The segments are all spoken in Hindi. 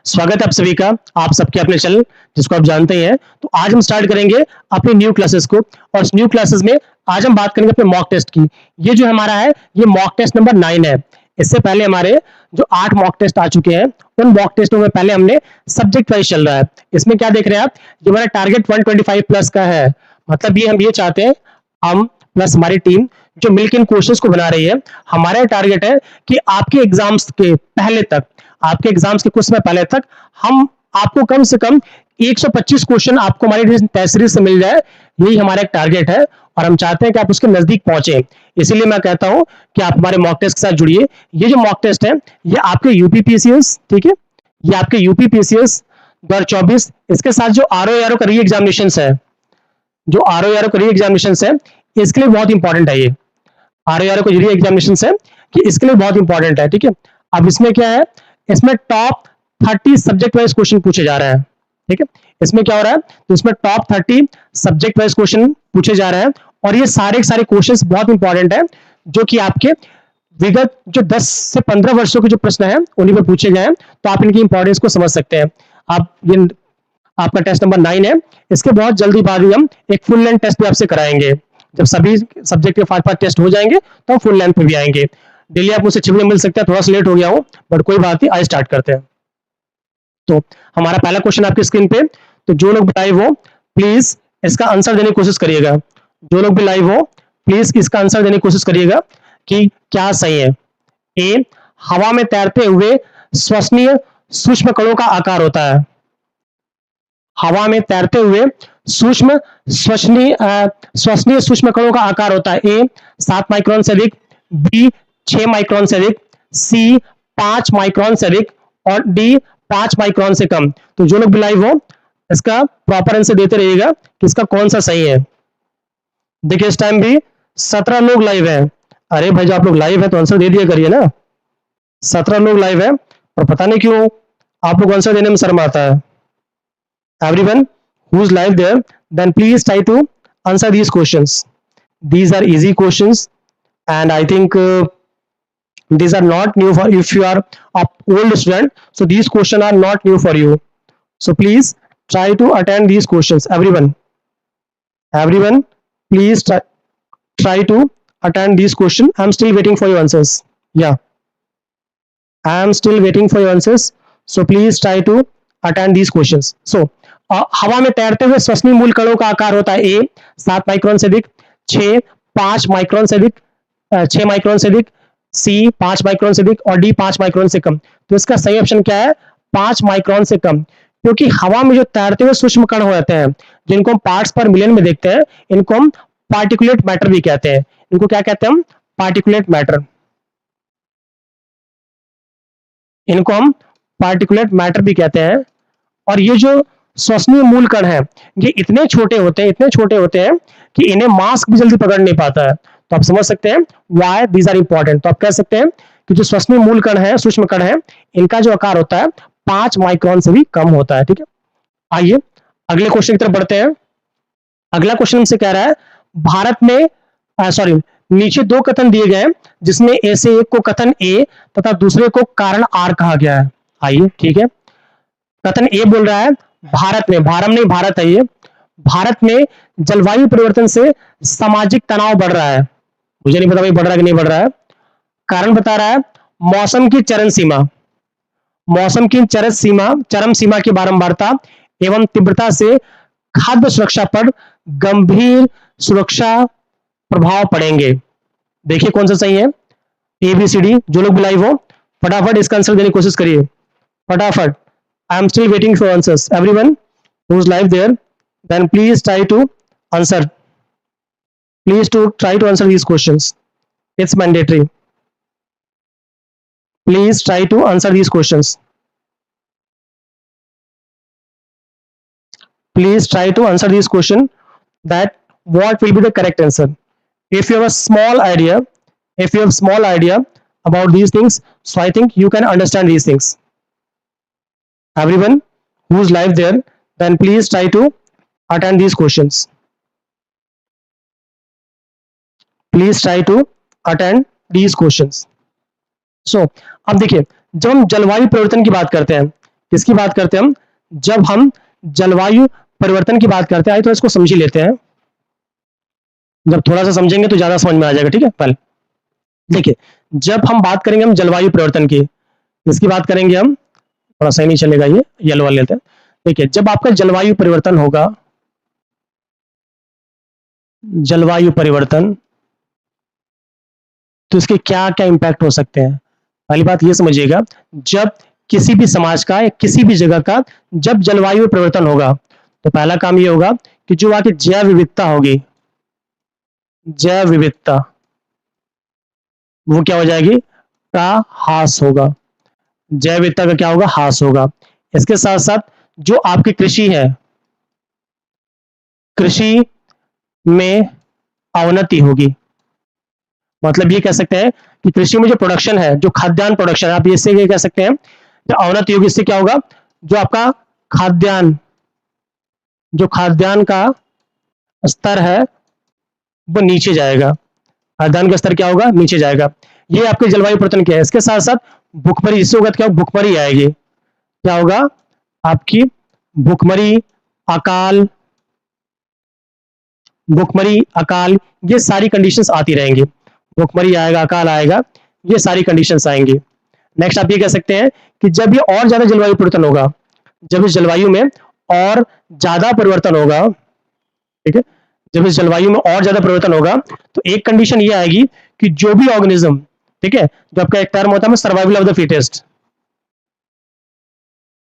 स्वागत है आप सभी का, आप सबके अपने चैनल जिसको आप जानते ही हैं। तो आज हम स्टार्ट करेंगे अपनी न्यू क्लासेस को, और इस न्यू क्लासेस में आज हम बात करेंगे अपने मॉक टेस्ट की। ये जो हमारा है, ये मॉक टेस्ट नंबर 9 है। इससे पहले हमारे जो 8 मॉक टेस्ट आ चुके हैं, उन मॉक टेस्टों में पहले हमने सब्जेक्ट वाइज चल रहा है। इसमें क्या देख रहे हैं आप, ये हमारा टारगेट 125 प्लस का है। मतलब ये हम ये चाहते हैं, हम प्लस हमारी टीम जो मिलकर इन क्वेश्चंस को बना रही है, हमारा टारगेट है कि आपके एग्जाम्स के पहले तक, आपके एग्जाम्स के कुछ समय पहले तक हम आपको कम से कम 125 क्वेश्चन आपको हमारी टेस्ट सीरीज से मिल जाए। यही हमारा एक टारगेट है और हम चाहते हैं कि आप उसके नजदीक पहुंचे। इसीलिए मैं कहता हूं कि आप हमारे मॉक टेस्ट के साथ जुड़िए। ये जो मॉक टेस्ट है, ये आपके यूपीपीसीएस, ठीक है, ये आपके यूपीपीसीएस 2024, इसके साथ जो आरओ का री एग्जामिनेशन है, जो आरओ का री एग्जामिनेशन है, इसके लिए बहुत इंपॉर्टेंट है। ये आरओ का री एग्जामिनेशन है कि इसके लिए बहुत इंपॉर्टेंट है, ठीक है। अब इसमें क्या है, इसमें टॉप 30 सब्जेक्ट वाइज क्वेश्चन पूछे जा रहे हैं, ठीक है। इसमें क्या हो रहा है, तो इसमें टॉप 30 सब्जेक्ट वाइज क्वेश्चन पूछे जा रहे हैं, और ये सारे सारे क्वेश्चंस बहुत इंपॉर्टेंट है, जो कि आपके विगत जो 10 से 15 वर्षों के जो प्रश्न है उन्हीं पे पूछे गए हैं। तो आप इनकी इंपॉर्टेंस को समझ सकते हैं। आप ये आपका टेस्ट नंबर 9 है, इसके बहुत जल्दी बाद ही हम एक फुल लेंथ टेस्ट भी आपसे कराएंगे। जब सभी सब्जेक्ट के 5-5 टेस्ट हो जाएंगे तो हम फुल लेंथ पे भी आएंगे। डेली आप मुझसे 6 बजे मिल सकते हैं, थोड़ा सा लेट हो गया हूँ, बट कोई बात नहीं, आज स्टार्ट करते हैं। तो हमारा पहला क्वेश्चन आपकी स्क्रीन पे, तो जो लोग लाइव हो प्लीज इसका आंसर देने की कोशिश करिएगा। जो लोग भी लाइव हो प्लीज इसका आंसर देने की कोशिश करिएगा कि क्या सही है। ए, हवा में तैरते हुए श्वसनीय सूक्ष्म कणों का आकार होता है। हवा में तैरते हुए सूक्ष्म श्वसनीय सूक्ष्म कणों का आकार होता है। ए, 7 माइक्रोन से अधिक, बी 6 माइक्रोन से अधिक, सी 5 माइक्रोन से अधिक, और डी 5 माइक्रोन से कम। तो जो लोग भी लाइव हो इसका प्रॉपर आंसर देते रहिएगा कि इसका कौन सा सही है। देखिए इस टाइम भी 17 लोग लाइव हैं। अरे भाई, जो आप लोग लाइव है तो आंसर दे दिया करिए ना। 17 लोग लाइव है, पर पता नहीं क्यों आप लोग आंसर देने में शर्म आता है। Everyone who's live there, then please try to answer these questions. These are easy questions, and I think these are not new for if you are a old student. So these questions are not new for you. So please try to attend these questions. Everyone, please try to attend these questions. I'm still waiting for your answers. Yeah, I'm still waiting for your answers. So please try to attend these questions. So हवा में तैरते हुए श्वसनीय मूल कणों का आकार होता है। ए, 7 माइक्रोन से अधिक, 5 माइक्रोन से अधिक, 6 माइक्रोन से अधिक, सी 5 माइक्रोन से अधिक, और डी 5 माइक्रोन से कम। तो इसका सही ऑप्शन क्या है, 5 माइक्रोन से कम। क्योंकि हवा में जो तैरते हुए सूक्ष्म कण होते हैं, जिनको हम पार्ट्स पर मिलियन में देखते हैं, इनको हम पार्टिकुलेट मैटर भी कहते हैं। इनको क्या कहते हैं हम, पार्टिकुलेट मैटर। इनको हम पार्टिकुलेट मैटर भी कहते हैं। और ये जो श्वसनीय मूल कण है, ये इतने छोटे होते हैं, इतने छोटे होते हैं कि इन्हें मास्क भी जल्दी पकड़ नहीं पाता है। तो आप समझ सकते हैं व्हाई दीज आर इंपॉर्टेंट। तो आप कह सकते हैं कि जो श्वसनीय मूल कण है, सूक्ष्म कण है, इनका जो आकार होता है 5 माइक्रोन से भी कम होता है, ठीक है। आइए अगले क्वेश्चन की तरफ बढ़ते हैं। अगला क्वेश्चन हमसे कह रहा है, भारत में सॉरी, नीचे 2 कथन दिए गए हैं, जिसमें ए से एक को कथन ए तथा दूसरे को कारण आर कहा गया है। आइए, ठीक है। कथन ए बोल रहा है, भारत में, भारत नहीं भारत है ये, भारत में जलवायु परिवर्तन से सामाजिक तनाव बढ़ रहा है। मुझे नहीं पता भाई बढ़ रहा है कि नहीं बढ़ रहा है। कारण बता रहा है, मौसम की चरम सीमा, मौसम की चरम सीमा की बारंबारता एवं तीव्रता से खाद्य सुरक्षा पर गंभीर सुरक्षा प्रभाव पड़ेंगे। देखिए कौन सा सही है, ए बी सी डी। जो लोग भी लाइव हो फटाफट इसका आंसर देने की कोशिश करिए, फटाफट। I am still waiting for answers. Everyone who's live there, then please try to answer. Please try to answer these questions. It's mandatory. Please try to answer these questions. Please try to answer these questions. That what will be the correct answer? If you have a small idea, if you have small idea about these things, so I think you can understand these things. Everyone who's live there, then please try to attend these questions. Please try to attend these questions. So अब देखिए, जब हम जलवायु परिवर्तन की बात करते हैं, किसकी बात करते हैं हम? जब हम जलवायु परिवर्तन की बात करते हैं, तो इसको समझ ही लेते हैं। जब थोड़ा सा समझेंगे तो ज्यादा समझ में आ जाएगा। ठीक है, पहले देखिए, जब हम बात करेंगे हम जलवायु परिवर्तन की, इसकी बात करेंगे हम, थोड़ा सही नहीं चलेगा, ये येलो वाले लेते हैं। देखिए, जब आपका जलवायु परिवर्तन होगा, जलवायु परिवर्तन, तो इसके क्या क्या इंपैक्ट हो सकते हैं? पहली बात ये समझिएगा, जब किसी भी समाज का या किसी भी जगह का जब जलवायु परिवर्तन होगा, तो पहला काम ये होगा कि जो वहां की जैव विविधता होगी, जैव विविधता, वो क्या हो जाएगी? का ह्रास होगा। जैव विविधता का क्या होगा? ह्रास होगा। इसके साथ साथ जो आपकी कृषि है, कृषि में अवनति होगी। मतलब ये कह सकते हैं कि कृषि में जो प्रोडक्शन है, जो खाद्यान्न प्रोडक्शन है, आप इससे ये कह सकते हैं जो अवनति होगी, इससे क्या होगा? जो आपका खाद्यान्न, जो खाद्यान्न का स्तर है वो नीचे जाएगा। खाद्यान्न का स्तर क्या होगा? नीचे जाएगा। ये आपके जलवायु परिवर्तन क्या है। इसके साथ साथ भुखमरी, इससे होगा क्या? भुखमरी आएगी। क्या होगा? आपकी भुखमरी, अकाल, भुखमरी, अकाल, ये सारी कंडीशंस आती रहेंगी। भुखमरी आएगा, अकाल आएगा, ये सारी कंडीशंस आएंगी। नेक्स्ट आप ये कह सकते हैं कि जब ये और ज्यादा जलवायु परिवर्तन होगा, जब इस जलवायु में और ज्यादा परिवर्तन होगा, ठीक है, जब इस जलवायु में और ज्यादा परिवर्तन होगा, तो एक कंडीशन ये आएगी कि जो भी ऑर्गेनिज्म, ठीक है, जो आपका एक टर्म होता है survival of the fittest,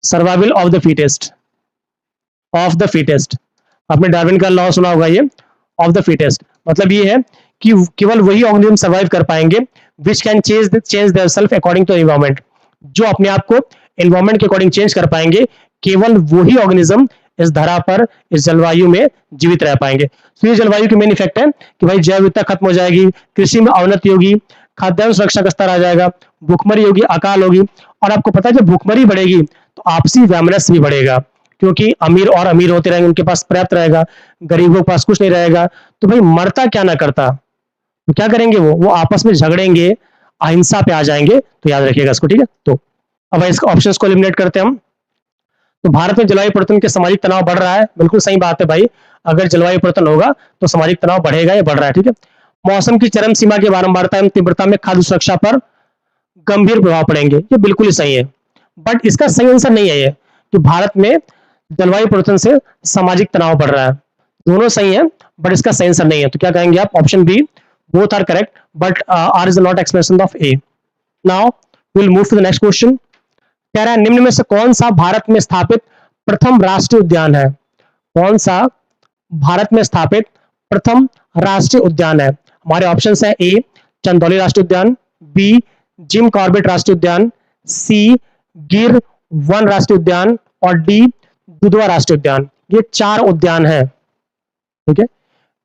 survival of the fittest, of the fittest, आपने डार्विन का लॉ सुना होगा, ये ऑफ द फिटेस्ट, मतलब ये है कि केवल वही ऑर्गेनिज्म सर्वाइव कर पाएंगे which can change their self according to environment, जो अपने आप को एनवायरमेंट के अकॉर्डिंग चेंज कर पाएंगे, केवल वही ऑर्गेनिज्म इस धरा पर, इस जलवायु में जीवित रह पाएंगे। तो ये जलवायु के मेन इफेक्ट है कि भाई जैव विविधता खत्म हो जाएगी, कृषि में अवनति होगी, खाद्यान्न सुरक्षा का स्तर आ जाएगा, भुखमरी होगी, अकाल होगी, और आपको पता है जब भुखमरी बढ़ेगी तो आपसी वैमनस्य भी बढ़ेगा, क्योंकि अमीर और अमीर होते रहेंगे, उनके पास पर्याप्त रहेगा, गरीबों के पास कुछ नहीं रहेगा। तो भाई मरता क्या ना करता, तो क्या करेंगे? वो आपस में झगड़ेंगे, अहिंसा पे आ जाएंगे। तो याद रखिएगा इसको, ठीक है। तो अब इसके ऑप्शंस को एलिमिनेट करते हैं हम। तो भारत में जलवायु परिवर्तन के सामाजिक तनाव बढ़ रहा है, बिल्कुल सही बात है भाई, अगर जलवायु परिवर्तन होगा तो सामाजिक तनाव बढ़ेगा या बढ़ रहा है, ठीक है। मौसम की चरम सीमा की बारंबारता एवं तीव्रता में खाद्य सुरक्षा पर गंभीर प्रभाव पड़ेंगे, ये बिल्कुल ही सही है, बट इसका सही आंसर नहीं है ये कि भारत में जलवायु परिवर्तन से सामाजिक तनाव बढ़ रहा है। दोनों सही है बट इसका सही आंसर नहीं है, तो क्या कहेंगे आप? Option B, both are correct but R is not expression of A. Now will move to the next question. कह रहा है निम्न में से कौन सा भारत में स्थापित प्रथम राष्ट्रीय उद्यान है? कौन सा भारत में स्थापित प्रथम राष्ट्रीय उद्यान है? हमारे ऑप्शंस है, ए चंदौली राष्ट्रीय उद्यान, बी जिम कॉर्बेट राष्ट्रीय उद्यान, सी गिर वन राष्ट्रीय उद्यान, और डी दुधवा राष्ट्रीय उद्यान। ये 4 उद्यान है, ठीक है,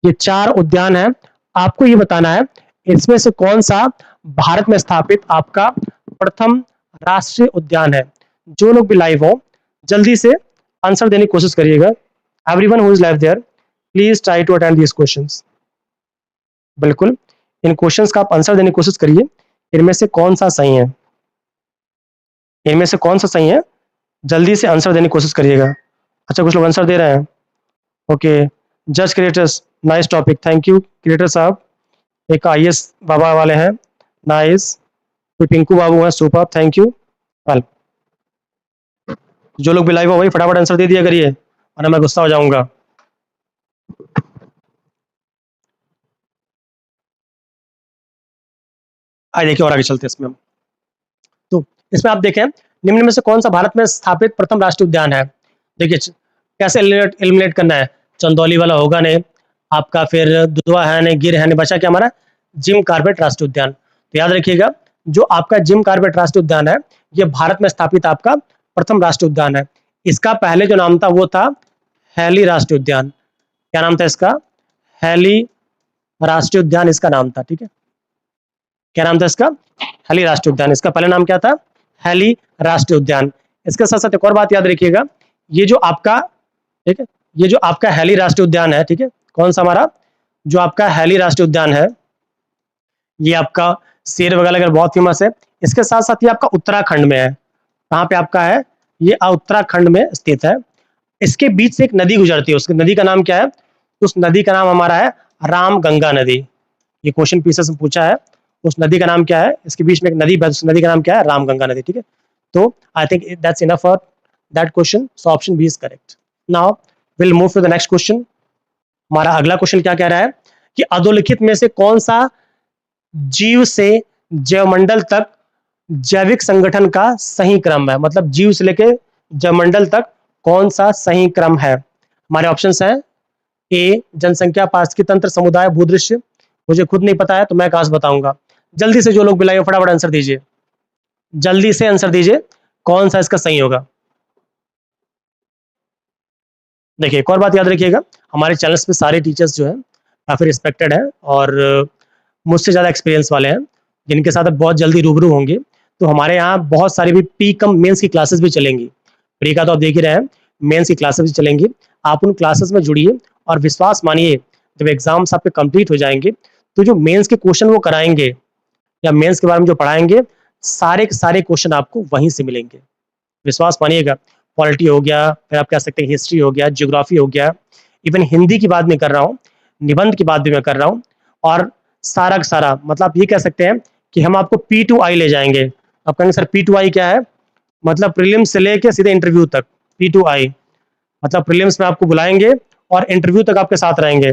ये 4 उद्यान है। आपको ये बताना है इसमें से कौन सा भारत में स्थापित आपका प्रथम राष्ट्रीय उद्यान है। जो लोग भी लाइव हो जल्दी से आंसर देने की कोशिश करिएगा। Everyone who is live there please try to attend these questions. बिल्कुल इन क्वेश्चंस का आप आंसर देने की कोशिश करिए, इनमें से कौन सा सही है, इनमें से कौन सा सही है, जल्दी से आंसर देने की कोशिश करिएगा। अच्छा कुछ लोग आंसर दे रहे हैं, ओके। जज creators, nice topic, thank you creator साहब। एक आईएएस बाबा वाले हैं, नाइस। कोई पिंकू बाबू है, सुपर, थैंक यू। वेल, जो लोग भी लाइव हो भाई फटाफट आंसर दे दिया करिए वरना मैं गुस्सा हो जाऊंगा। आइए देखिए और आगे चलते हैं इसमें हम। तो इसमें आप देखें निम्न में से कौन सा भारत में स्थापित प्रथम राष्ट्रीय उद्यान है। देखिए कैसे एलिमिनेट करना है, चंदौली वाला होगा नहीं आपका, फिर दुधवा है नहीं, गिर है नहीं, बचा क्या हमारा? जिम कॉर्बेट राष्ट्रीय उद्यान। तो याद रखिएगा जो आपका जिम कॉर्बेट राष्ट्रीय उद्यान है ये भारत में स्थापित आपका प्रथम राष्ट्रीय उद्यान है। इसका पहले जो नाम था वो था हैली राष्ट्रीय उद्यान। क्या नाम था इसका? हैली राष्ट्रीय उद्यान इसका नाम था, ठीक है। क्या नाम था इसका? हैली राष्ट्रीय उद्यान। इसका पहले नाम क्या था? हैली राष्ट्रीय उद्यान। इसके साथ साथ एक और बात याद रखिएगा, ये जो आपका, ठीक है, ये जो आपका हैली राष्ट्रीय उद्यान है, ठीक है, कौन सा हमारा जो आपका हैली राष्ट्रीय उद्यान है, ये आपका शेर वगैरह बहुत फेमस है। इसके साथ साथ ये आपका उत्तराखंड में है। कहाँ पे आपका है? ये उत्तराखंड में स्थित है। इसके बीच से एक नदी गुजरती है, उस नदी का नाम क्या है? उस नदी का नाम हमारा है रामगंगा नदी। ये क्वेश्चन पीछे में पूछा है, उस नदी का नाम क्या है? इसके बीच में एक नदी, उस नदी का नाम क्या है? रामगंगा नदी। ठीक है, तो I think that's enough for that question, so option B is correct. Now will move to the next question. हमारा अगला क्वेश्चन क्या कह रहा है कि अधोलिखित में से कौन सा जीव से जैवमंडल तक जैविक संगठन का सही क्रम है? मतलब जीव से लेके जैवमंडल तक कौन सा सही क्रम है? हमारे ऑप्शंस हैं, ए जनसंख्या, पारिस्थितिकी तंत्र, समुदाय, भूदृश्य। मुझे खुद नहीं पता है तो मैं कहां से बताऊंगा? जल्दी से जो लोग बिलाए फटाफट आंसर दीजिए, जल्दी से आंसर दीजिए, कौन सा इसका सही होगा? देखिए एक और बात याद रखिएगा, हमारे चैनल्स पे सारे टीचर्स जो है काफी रिस्पेक्टेड है और मुझसे ज़्यादा एक्सपीरियंस वाले हैं, जिनके साथ आप बहुत जल्दी रूबरू होंगे। तो हमारे यहाँ बहुत सारी भी प्री कम मेंस की क्लासेस भी चलेंगी। प्री का तो आप देख ही रहे हैं, मेंस की क्लासेस भी चलेंगी। आप उन क्लासेस में जुड़िए और विश्वास मानिए, जब एग्जाम्स आपके कंप्लीट हो जाएंगे तो जो मेंस के क्वेश्चन वो कराएंगे या मेंस के बारे में जो पढ़ाएंगे, सारे के सारे क्वेश्चन आपको वहीं से मिलेंगे, विश्वास मानिएगा। पॉलिटी हो गया, फिर आप कह सकते हैं हिस्ट्री हो गया, ज्योग्राफी हो गया, इवन हिंदी की बात मैं कर रहा हूँ, निबंध की बात भी मैं कर रहा हूँ, और सारा का सारा मतलब आप ये कह सकते हैं कि हम आपको P2I ले जाएंगे। आप कहेंगे सर P2I क्या है? मतलब प्रीलिम्स से लेके सीधे इंटरव्यू तक P2I, मतलब प्रीलिम्स में आपको बुलाएंगे और इंटरव्यू तक आपके साथ रहेंगे।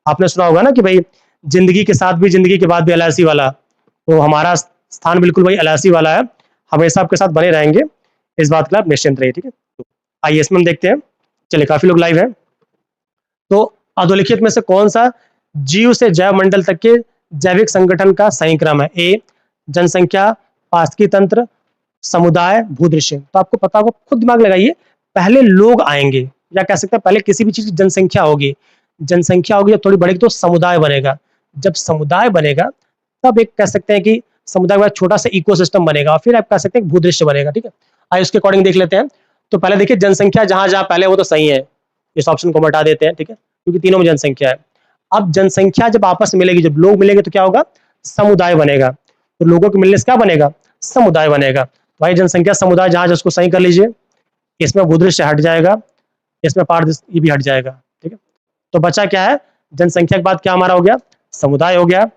आपने सुना होगा ना कि भाई जिंदगी के साथ भी जिंदगी के बाद भी LIC वाला, तो हमारा स्थान बिल्कुल भाई LIC वाला है, हमेशा आपके साथ बने रहेंगे, इस बात के लिए आप निश्चिंत रहिए। ठीक है, आइए इसमें हम देखते हैं। चलिए काफी लोग लाइव हैं। तो अधोलिखित में से कौन सा जीव से जैव मंडल तक के जैविक संगठन का सही क्रम है? ए जनसंख्या, पारिस्थितिकी तंत्र, समुदाय, भूदृश्य। तो आपको पता होगा, खुद दिमाग लगाइए, पहले लोग आएंगे या कह सकते हैं पहले किसी भी चीज की जनसंख्या होगी, जनसंख्या होगी जब थोड़ी बढ़ेगी तो समुदाय बनेगा, जब समुदाय बनेगा तब एक कह सकते हैं कि समुदाय के बाद छोटा सा इकोसिस्टम बनेगा और फिर आप कह सकते हैं भूदृश्य बनेगा। ठीक है, आइए उसके अकॉर्डिंग देख लेते हैं। तो पहले देखिए जनसंख्या जहां जहां पहले वो तो सही है, इस ऑप्शन को हटा देते हैं। ठीक है, क्योंकि तीनों में जनसंख्या है। अब जनसंख्या जब आपस में मिलेगी, जब लोग मिलेंगे तो क्या होगा? समुदाय बनेगा। तो लोगों के मिलने से क्या बनेगा? समुदाय बनेगा। भाई जनसंख्या समुदाय जहां जिसको सही कर लीजिए, इसमें भूदृश्य हट जाएगा, इसमें पारदृश्य ये भी हट जाएगा। ठीक है, तो बचा क्या है? जनसंख्या के बाद क्या हमारा हो गया? समुदाय हो गया,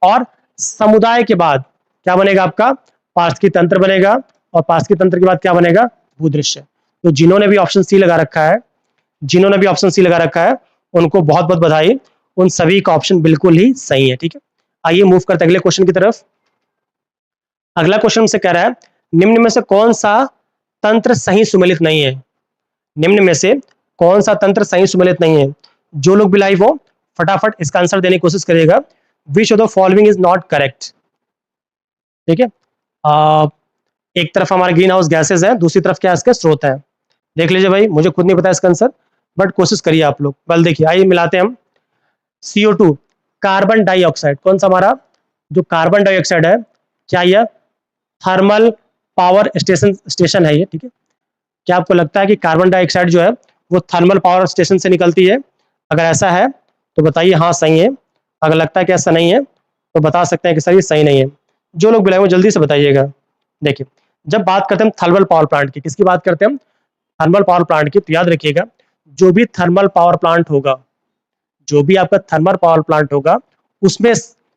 और समुदाय के बाद क्या बनेगा आपका? पारिस्थितिकी तंत्र बनेगा, और पारिस्थितिकी तंत्र के बाद क्या बनेगा? भूदृश्य। तो जिन्होंने भी ऑप्शन सी लगा रखा है, जिन्होंने भी ऑप्शन सी लगा रखा है, उनको बहुत बहुत बधाई, उन सभी का ऑप्शन बिल्कुल ही सही है। ठीक है, आइए मूव करते हैं अगले क्वेश्चन की तरफ। अगला क्वेश्चन से कह रहा है निम्न में से कौन सा तंत्र सही सुमेलित नहीं है? निम्न में से कौन सा तंत्र सही सुमेलित नहीं है? जो लोग भी लाइव हो फटाफट इसका आंसर देने की कोशिश करिएगा। Which of the following is not correct? ठीक है, एक तरफ हमारे ग्रीन हाउस गैसेज है, दूसरी तरफ क्या इसके स्रोत है? देख लीजिए भाई, मुझे खुद नहीं पता इसका आंसर, बट कोशिश करिए आप लोग। वेल देखिए, आइए मिलाते हैं हम। CO2 कार्बन डाइऑक्साइड, कौन सा हमारा जो कार्बन डाइऑक्साइड है, क्या यह थर्मल पावर स्टेशन है ये? ठीक है, क्या आपको लगता है कि कार्बन डाइऑक्साइड जो है वो थर्मल पावर स्टेशन से निकलती है? अगर ऐसा है तो बताइए हाँ सही है, अगर लगता है कि ऐसा नहीं है तो बता सकते हैं कि सर ये सही नहीं है। जो लोग बुलाए वो जल्दी से बताइएगा। देखिए जब बात करते हैं थर्मल पावर प्लांट की, किसकी बात करते हैं हम? थर्मल पावर प्लांट की। तो याद रखिएगा, जो भी थर्मल पावर प्लांट होगा, जो भी आपका थर्मल पावर प्लांट होगा, उसमें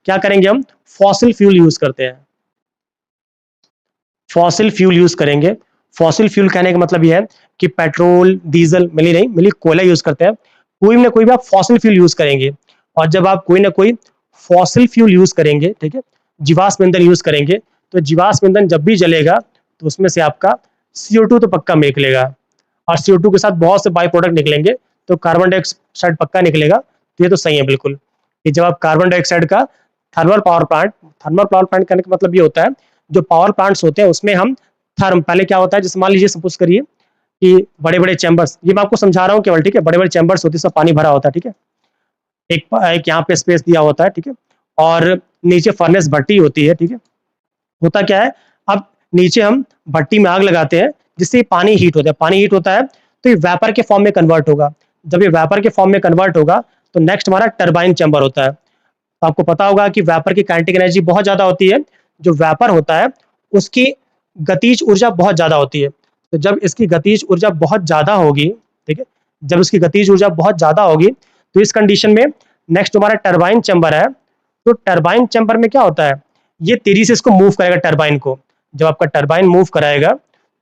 क्या करेंगे हम? फॉसिल फ्यूल यूज करते हैं, फॉसिल फ्यूल यूज करेंगे। फॉसिल फ्यूल कहने का मतलब यह है कि पेट्रोल डीजल मिली नहीं, मिली कोयला यूज करते हैं। कोई ना कोई भी आप फॉसिल फ्यूल यूज करेंगे, और जब आप कोई ना कोई फॉसिल फ्यूल यूज करेंगे, ठीक है, जीवाश्म ईंधन यूज करेंगे, तो जीवाश्म ईंधन जब भी जलेगा तो उसमें से आपका CO2 तो पक्का निकलेगा, और CO2 के साथ बहुत से बाई प्रोडक्ट निकलेंगे, तो कार्बन डाइऑक्साइड पक्का निकलेगा। तो ये तो सही है बिल्कुल कि जब आप कार्बन डाइऑक्साइड का थर्मल पावर प्लांट करने का मतलब ये होता है, जो पावर प्लांट्स होते हैं उसमें हम पहले क्या होता है, जैसे मान लीजिए सपोज करिए कि बड़े बड़े चैम्बर्स, ये मैं आपको समझा रहा हूँ केवल, ठीक है, बड़े बड़े चैम्बर्स होते हैं, सब पानी भरा होता है, ठीक है, एक यहाँ पे स्पेस दिया होता है, ठीक है, और नीचे फर्नेस भट्टी होती है, ठीक है। होता क्या है, अब नीचे हम भट्टी में आग लगाते हैं जिससे पानी हीट होता है, पानी हीट होता है तो ये वेपर के फॉर्म में कन्वर्ट होगा। जब ये वेपर के फॉर्म में कन्वर्ट होगा तो नेक्स्ट हमारा टरबाइन चैम्बर होता है। तो आपको पता होगा कि वेपर की काइनेटिक एनर्जी बहुत ज्यादा होती है, जो वेपर होता है उसकी गतिज ऊर्जा बहुत ज्यादा होती है। तो जब इसकी गतिज ऊर्जा बहुत ज़्यादा होगी, ठीक है, जब इसकी गतिज ऊर्जा बहुत ज़्यादा होगी, तो इस कंडीशन में नेक्स्ट हमारा टरबाइन चैम्बर है। तो टरबाइन चैम्बर में क्या होता है, ये तेजी से इसको मूव करेगा टरबाइन को। जब आपका टरबाइन मूव कराएगा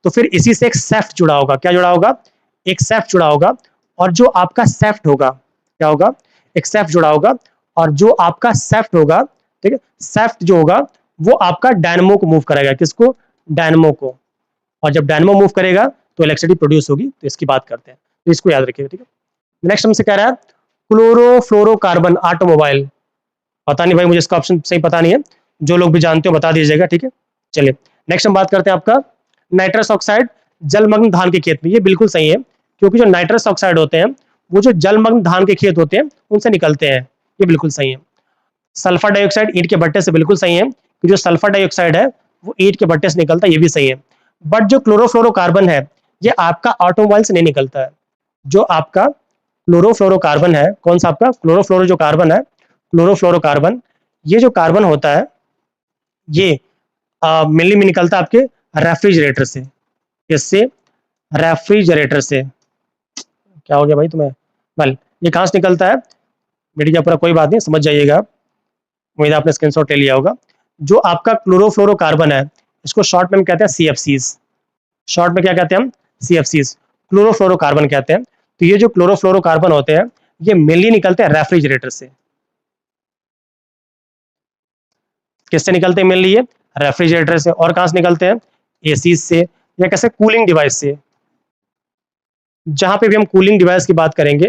तो फिर इसी से एक सैफ्ट जुड़ा होगा। क्या जुड़ा होगा? एक सैफ्ट जुड़ा होगा। और जो आपका सैफ्ट होगा, क्या होगा? एक सैफ्ट जुड़ा होगा। और जो आपका सैफ्ट होगा, ठीक है, सैफ्ट जो होगा वो आपका डायनमो को मूव कराएगा। किसको? डायनमो को। और जब डायनमो मूव करेगा तो इलेक्ट्रिसिटी प्रोड्यूस होगी। तो इसकी बात करते हैं, तो इसको याद रखिएगा, ठीक है। नेक्स्ट हमसे कह रहा है क्लोरोफ्लोरोकार्बन ऑटोमोबाइल। पता नहीं भाई, मुझे इसका ऑप्शन सही पता नहीं है, जो लोग भी जानते हो बता दीजिएगा, ठीक है। चलिए नेक्स्ट हम बात करते हैं आपका नाइट्रस ऑक्साइड जलमग्न धान के खेत में। ये बिल्कुल सही है, क्योंकि जो नाइट्रस ऑक्साइड होते हैं वो जो जलमग्न धान के खेत होते हैं उनसे निकलते हैं। ये बिल्कुल सही है। सल्फर डाइऑक्साइड ईंट के भट्टे से बिल्कुल सही है, कि जो सल्फर डाइऑक्साइड है वो ईंट के भट्टे से निकलता है, ये भी सही है। बट जो क्लोरोफ्लोरोकार्बन है ये आपका ऑटोमोबाइल से नहीं निकलता है। जो आपका क्लोरोफ्लोरोकार्बन है, कौन सा आपका क्लोरोफ्लोरो जो कार्बन है, क्लोरोफ्लोरोकार्बन, ये जो कार्बन होता है ये मेनली में निकलता है आपके रेफ्रिजरेटर से। इससे रेफ्रिजरेटर से, क्या हो गया भाई तुम्हें? वेल, ये कहाँ से निकलता है? मीडिया पूरा कोई बात नहीं, समझ जाइएगा। उम्मीद है आपने स्क्रीनशॉट ले लिया होगा। जो आपका क्लोरोफ्लोरोकार्बन है इसको शॉर्ट में हम कहते हैं CFCs। शॉर्ट में क्या कहते हैं हम? CFCs, क्लोरोफ्लोरोकार्बन कहते हैं। तो ये जो क्लोरोफ्लोरोकार्बन होते हैं ये मेनली निकलते हैं रेफ्रिजरेटर से। किससे निकलते हैं मेनली? ये रेफ्रिजरेटर से। और कहां से निकलते हैं? एसी से, या कैसे कूलिंग डिवाइस से। जहां पे भी हम कूलिंग डिवाइस की बात करेंगे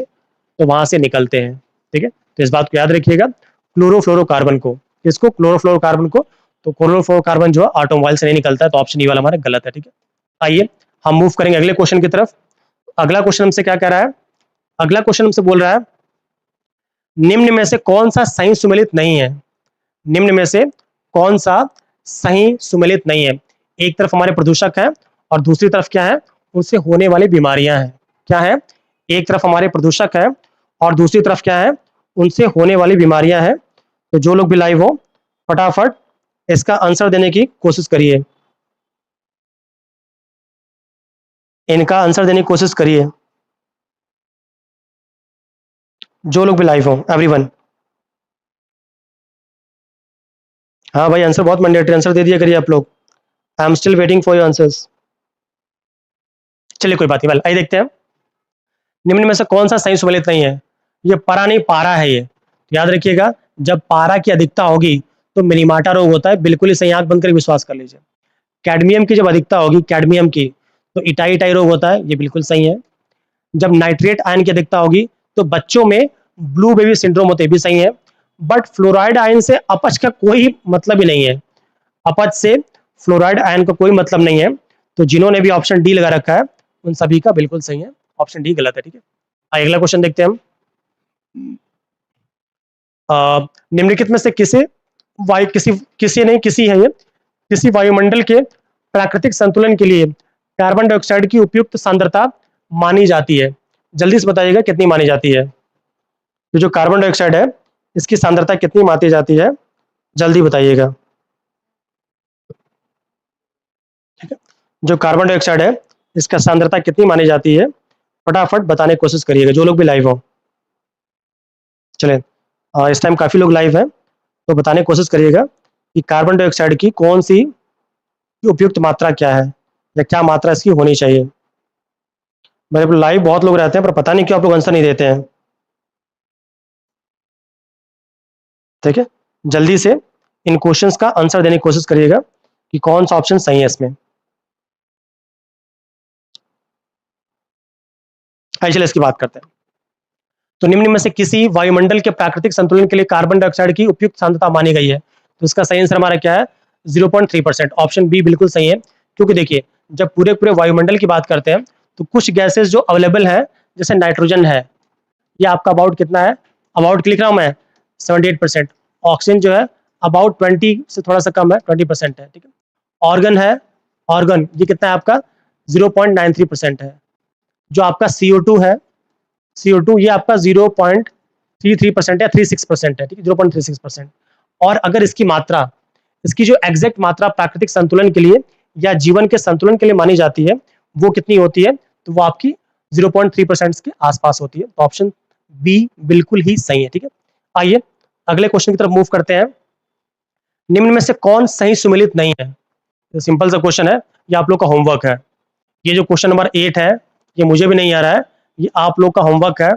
तो वहां से निकलते हैं, ठीक है। तो इस बात को याद रखिएगा, क्लोरोफ्लोरोकार्बन को। इसको क्लोरोफ्लोरोकार्बन को, तो क्लोरोफ्लोरोकार्बन जो है ऑटोमोबाइल से नहीं निकलता है, तो ऑप्शन ई वाला हमारा गलत है, ठीक है। आइए हम मूव करेंगे अगले क्वेश्चन की तरफ। अगला क्वेश्चन हमसे क्या कह रहा है? अगला क्वेश्चन हमसे बोल रहा है निम्न में से कौन सा सही सुमेलित नहीं है? निम्न में से कौन सा सही सुमेलित नहीं है? एक तरफ हमारे प्रदूषक है और दूसरी तरफ क्या है? उनसे होने वाली बीमारियां हैं। क्या है? एक तरफ हमारे प्रदूषक है और दूसरी तरफ क्या है? उनसे होने वाली बीमारियां हैं। तो जो लोग भी लाइव हो फटाफट इसका आंसर देने की कोशिश करिए, इनका आंसर देने की कोशिश करिए, जो लोग भी लाइव हो, एवरीवन। हाँ भाई, आंसर बहुत मैंडेटरी, आंसर दे दिया करिए आप लोग। I am still waiting for your answers. चलिए कोई बात नहीं, आइए देखते हैं निम्न में से कौन सा सही सुमेलित नहीं है। ये परा नहीं पारा है। ये याद रखिएगा, जब पारा की अधिकता होगी तो मिनीमाटा रोग होता है। बिल्कुल ही सही, आंख बंद कर विश्वास कर लीजिए। कैडमियम की जब अधिकता होगी, कैडमियम की, तो इटाई इटाई रोग होता है। ये बिल्कुल सही है। जब नाइट्रेट आयन की अधिकता होगी तो बच्चों में ब्लू बेबी सिंड्रोम होते, भी सही है। बट फ्लोराइड आयन से अपच का कोई मतलब ही नहीं है। अपच से फ्लोराइड आयन का कोई मतलब नहीं है। तो जिन्होंने भी ऑप्शन डी लगा रखा है उन सभी का बिल्कुल सही है, ऑप्शन डी गलत है, ठीक है। अगला क्वेश्चन देखते हैं हम। निम्नलिखित में से किसे वायु किसी किसी नहीं किसी है ये किसी वायुमंडल के प्राकृतिक संतुलन के लिए कार्बन डाइऑक्साइड की उपयुक्त सांद्रता मानी जाती है? जल्दी से बताइएगा कितनी मानी जाती है। ये जो कार्बन डाइऑक्साइड है इसकी सांद्रता कितनी मानी जाती है, जल्दी बताइएगा। ठीक है, जो कार्बन डाइऑक्साइड है इसका सांद्रता कितनी मानी जाती है, फटाफट बताने की कोशिश करिएगा, जो लोग भी लाइव हो। चलें, इस टाइम काफी लोग लाइव हैं, तो बताने की कोशिश करिएगा कि कार्बन डाइऑक्साइड की कौन सी उपयुक्त मात्रा क्या है, या क्या मात्रा इसकी होनी चाहिए। मेरे लाइव बहुत लोग रहते हैं पर पता नहीं क्यों आप लोग आंसर नहीं देते हैं। ठीक है, जल्दी से इन क्वेश्चंस का आंसर देने की कोशिश करिएगा कि कौन सा ऑप्शन सही है इसमें। चलिए इसकी बात करते हैं। तो निम्न में से किसी वायुमंडल के प्राकृतिक संतुलन के लिए कार्बन डाइऑक्साइड की उपयुक्त सांद्रता मानी गई है? तो इसका सही आंसर हमारा क्या है? 0.3%। ऑप्शन बी बिल्कुल सही है। क्योंकि देखिए, जब पूरे पूरे वायुमंडल की बात करते हैं तो कुछ गैसेस जो अवेलेबल है, जैसे नाइट्रोजन है, ये आपका अबाउट कितना है? अबाउट लिख रहा हूं मैं 78%। ऑक्सीजन जो है अबाउट 20 से थोड़ा सा कम है, 20% है, ठीक है। ऑर्गन है, ऑर्गन ये कितना है आपका? 0.93% है। जो आपका CO2 है, CO2 ये आपका 0.33% है, 36% है, ठीक है, 0.36%। और अगर इसकी मात्रा, इसकी जो एग्जैक्ट मात्रा प्राकृतिक संतुलन के लिए या जीवन के संतुलन के लिए मानी जाती है, वो कितनी होती है, तो वो आपकी 0.3% के आसपास होती है। तो ऑप्शन बी बिल्कुल ही सही है। ठीक है, आइए अगले क्वेश्चन की तरफ मूव करते हैं। निम्न में से कौन सही सुमेलित नहीं है? तो सिंपल सा क्वेश्चन है, ये आप लोग का होमवर्क है। ये जो क्वेश्चन नंबर 8 है, ये मुझे भी नहीं आ रहा है, ये आप लोग का होमवर्क है।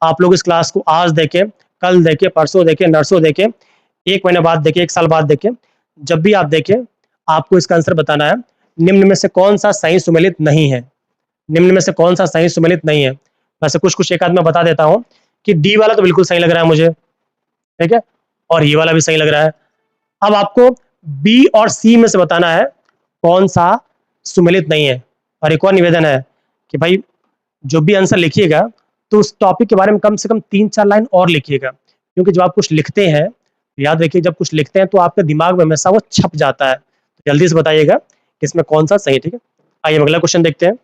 आप लोग इस क्लास को आज देखें, कल देखें, परसों देखें, नरसों देखें, 1 महीने बाद देखें, 1 साल बाद देखें, जब भी आप देखें आपको इसका आंसर बताना है। निम्न में से कौन सा सही सुमेलित नहीं है? निम्न में से कौन सा सही सुमेलित नहीं है? वैसे कुछ कुछ एक आध मैं बता देता हूं कि डी वाला तो बिल्कुल सही लग रहा है मुझे, ठीक है, और ये वाला भी सही लग रहा है। अब आपको बी और सी में से बताना है कौन सा सुमेलित नहीं है। और एक और निवेदन है कि भाई जो भी आंसर लिखिएगा तो उस टॉपिक के बारे में कम से कम 3-4 लाइन और लिखिएगा, क्योंकि जब आप कुछ लिखते हैं, याद रखिए जब कुछ लिखते हैं तो आपके दिमाग में हमेशा वो छप जाता है। तो जल्दी से बताइएगा कि इसमें कौन सा सही। ठीक है, आइए अगला क्वेश्चन देखते हैं।